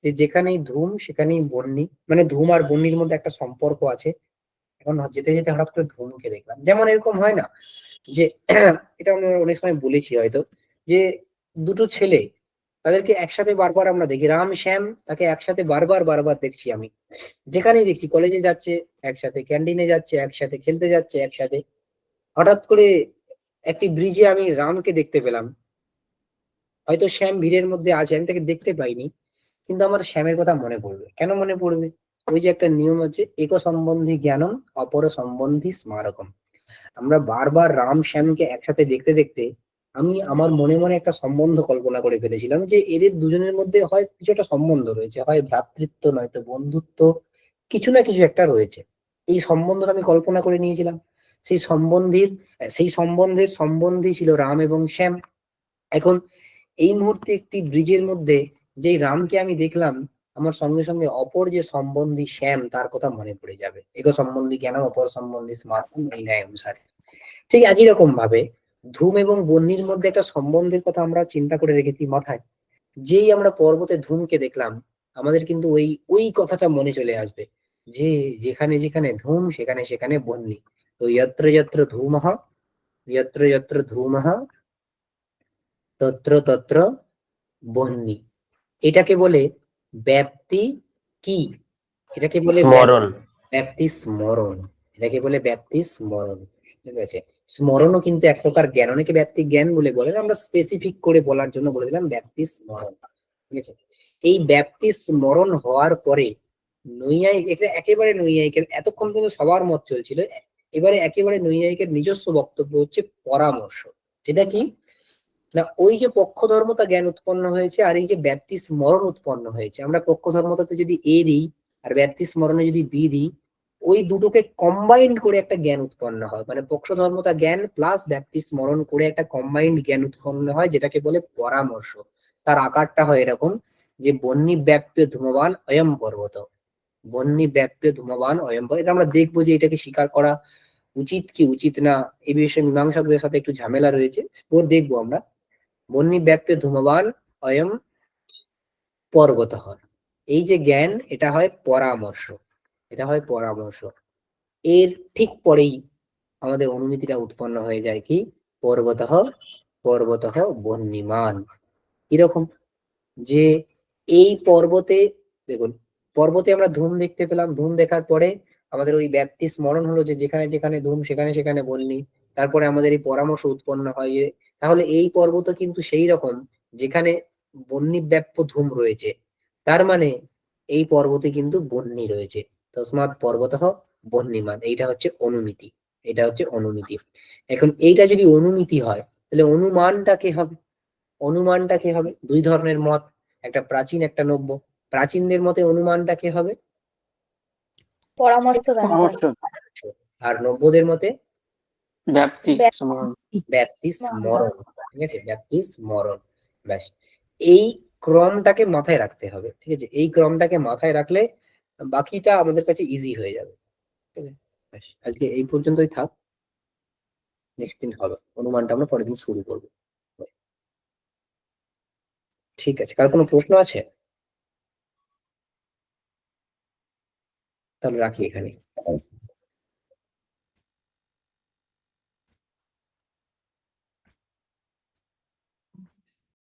যে যেখানেই ধূম সেখানেই বহ্নি, মানে ধূম আর বহ্নির মধ্যে একটা সম্পর্ক আছে। এখন যেতে যেতে হঠাৎ করে ধূমকে দেখলাম। যেমন এরকম হয় না যে এটা আমরা অনেক সময় বলেছি হয়তো, যে দুটো ছেলে, তাদেরকে একসাথে বারবার আমরা দেখি, রাম শ্যাম, তাকে একসাথে বারবার বারবার দেখছি আমি, যেখানেই দেখছি, কলেজে যাচ্ছে একসাথে, ক্যান্টিনে যাচ্ছে একসাথে, খেলতে যাচ্ছে একসাথে। হঠাৎ করে একটি ব্রিজে আমি রামকে দেখতে পেলাম, হয়তো শ্যাম ভিড়ের মধ্যে আছে, আমি তাকে দেখতে পাইনি, কিন্তু আমার শ্যামের কথা মনে পড়বে। কেন মনে পড়বে? ওই যে একটা নিয়ম আছে, এক সম্বন্ধী জ্ঞানম অপর সম্বন্ধী স্মারকম। আমরা বারবার রাম শ্যামকে একসাথে দেখতে দেখতে আমি আমার মনে মনে একটা সম্বন্ধ কল্পনা করে ফেলেছিলাম, যে এদের দুজনের মধ্যে হয় কিছু একটা সম্বন্ধ রয়েছে, হয় ভ্রাতৃত্ব নয়তো বন্ধুত্ব, কিছু না কিছু একটা রয়েছে। এই সম্বন্ধটা আমি কল্পনা করে নিয়েছিলাম। সেই সম্বন্ধের সম্বন্ধী ছিল রাম এবং শ্যাম। এখন এই মুহূর্তে একটি ব্রিজের মধ্যে যেই রামকে আমি দেখলাম, আমার সঙ্গে সঙ্গে অপর যে সম্বন্ধী শ্যাম তার কথা মনে পড়ে যাবে। এগো সম্বন্ধী জ্ঞান অপর সম্বন্ধী স্মার্টফোন, এই ন্যায় অনুসারে। ঠিক একই রকম ভাবে ধূম এবং বহ্নির মধ্যে একটা সম্বন্ধের কথা আমরা চিন্তা করে রেখেছি মাথায়। যেই আমরা পর্বতে ধূমকে দেখলাম, আমাদের কিন্তু ওই ওই কথাটা মনে চলে আসবে, যে যেখানে যেখানে ধূম সেখানে সেখানে বহ্নি। তো যত্র যত্র ধূমঃ, যত্র যত্র ধূমঃ, তত্র তত্র বহ্নি। এটাকে বলে ব্যাপ্তি। কি? এটাকে বলে স্মরণ। ব্যাপ্তি স্মরণ। এটাকে বলে ব্যাপ্তি স্মরণ। ঠিক আছে, স্মরণও কিন্তু এক প্রকার জ্ঞান। অনেকে ব্যাপ্তি জ্ঞান বলে বলেন, আমরা স্পেসিফিক করে বলার জন্য বলে দিলাম ব্যাপ্তি স্মরণ। ঠিক আছে, এই ব্যাপ্তি স্মরণ হওয়ার পরে নৈয়ায়িক, এটা একেবারে নৈয়ায়িকের, এতক্ষণ কিন্তু সবার মত চলছিল, এবারে একেবারে নৈয়ায়িকের নিজস্ব বক্তব্য হচ্ছে পরামর্শ। সেটা কি? না ওই যে পক্ষধর্মতা জ্ঞান উৎপন্ন হয়েছে আর এই যে ব্যাপ্তি স্মরণ উৎপন্ন হয়েছে, আমরা পক্ষধর্মতাতে যদি এ দিই আর ব্যাপ্তি স্মরণে যদি বি দিই, ওই দুটোকে কম্বাইন্ড করে একটা জ্ঞান উৎপন্ন হয়, মানে পক্ষধর্মতা জ্ঞান প্লাস ব্যাপ্তি স্মরণ করে একটা কম্বাইন্ড জ্ঞান উৎপন্ন হয়, যেটাকে বলে পরামর্শ। তার আকারটা হয় এরকম যে বন্যী ব্যাপ্য ধূমবান অয়ম পর্বত, বন্যী ব্যাপ্য ধূমবান অয়ম পর্বত। এটা আমরা দেখবো যে এটাকে স্বীকার করা উচিত কি উচিত না, এই বিষয়ে মীমাংসকদের সাথে একটু ঝামেলা রয়েছে, ও দেখবো আমরা। বন্যী ব্যাপ্য ধূমবান অয়ম পর্বত হয়, এই যে জ্ঞান এটা হয় পরামর্শ, এটা হয় পরামর্শ। এর ঠিক পরেই আমাদের অনুমিতিটা উৎপন্ন হয়ে যায় কি পর্বতঃ পর্বতঃ বহ্নিমান। কিরকম, যে এই পর্বতে, দেখুন পর্বতে আমরা ধূম দেখতে পেলাম, ধূম দেখার পরে আমাদের ওই ব্যাপ্তি স্মরণ হলো যে যেখানে যেখানে ধূম সেখানে সেখানে বহ্নি, তারপরে আমাদের এই পরামর্শ উৎপন্ন হয় যে তাহলে এই পর্বত কিন্তু সেই রকম যেখানে বহ্নি ব্যাপ্য ধূম রয়েছে, তার মানে এই পর্বতে কিন্তু বহ্নি রয়েছে, তস্মাৎ পর্বতঃ বহ্নিমান। এইটা হচ্ছে অনুমিতি, এটা হচ্ছে অনুমিতি। এখন এইটা যদি অনুমিতি হয় তাহলে অনুমানটা কে হবে, অনুমানটা কে হবে? দুই ধরনের মত, একটা প্রাচীন একটা নব্য। প্রাচীনদের মতে অনুমানটা কে হবে? পরামর্শ দান পরামর্শ, আর নব্যদের মতে ব্যাপ্তি ব্যাপ্তি। স্মরণ। ব্যাপ্তি স্মরণ। ঠিক আছে, ব্যাপ্তি স্মরণ। ব্যাস, এই ক্রমটাকে মাথায় রাখতে হবে, ঠিক আছে, এই ক্রমটাকে মাথায় রাখলে বাকিটা আমাদের কাছে ইজি হয়ে যাবে। ঠিক আছে, ব্যাস, আজকে এই পর্যন্তই থাক, নেক্সট দিন হবে অনুমানটা, আমরা পরের দিন শুরু করবো। ঠিক আছে, কার কোনো প্রশ্ন আছে? তাহলে রাখি এখানে।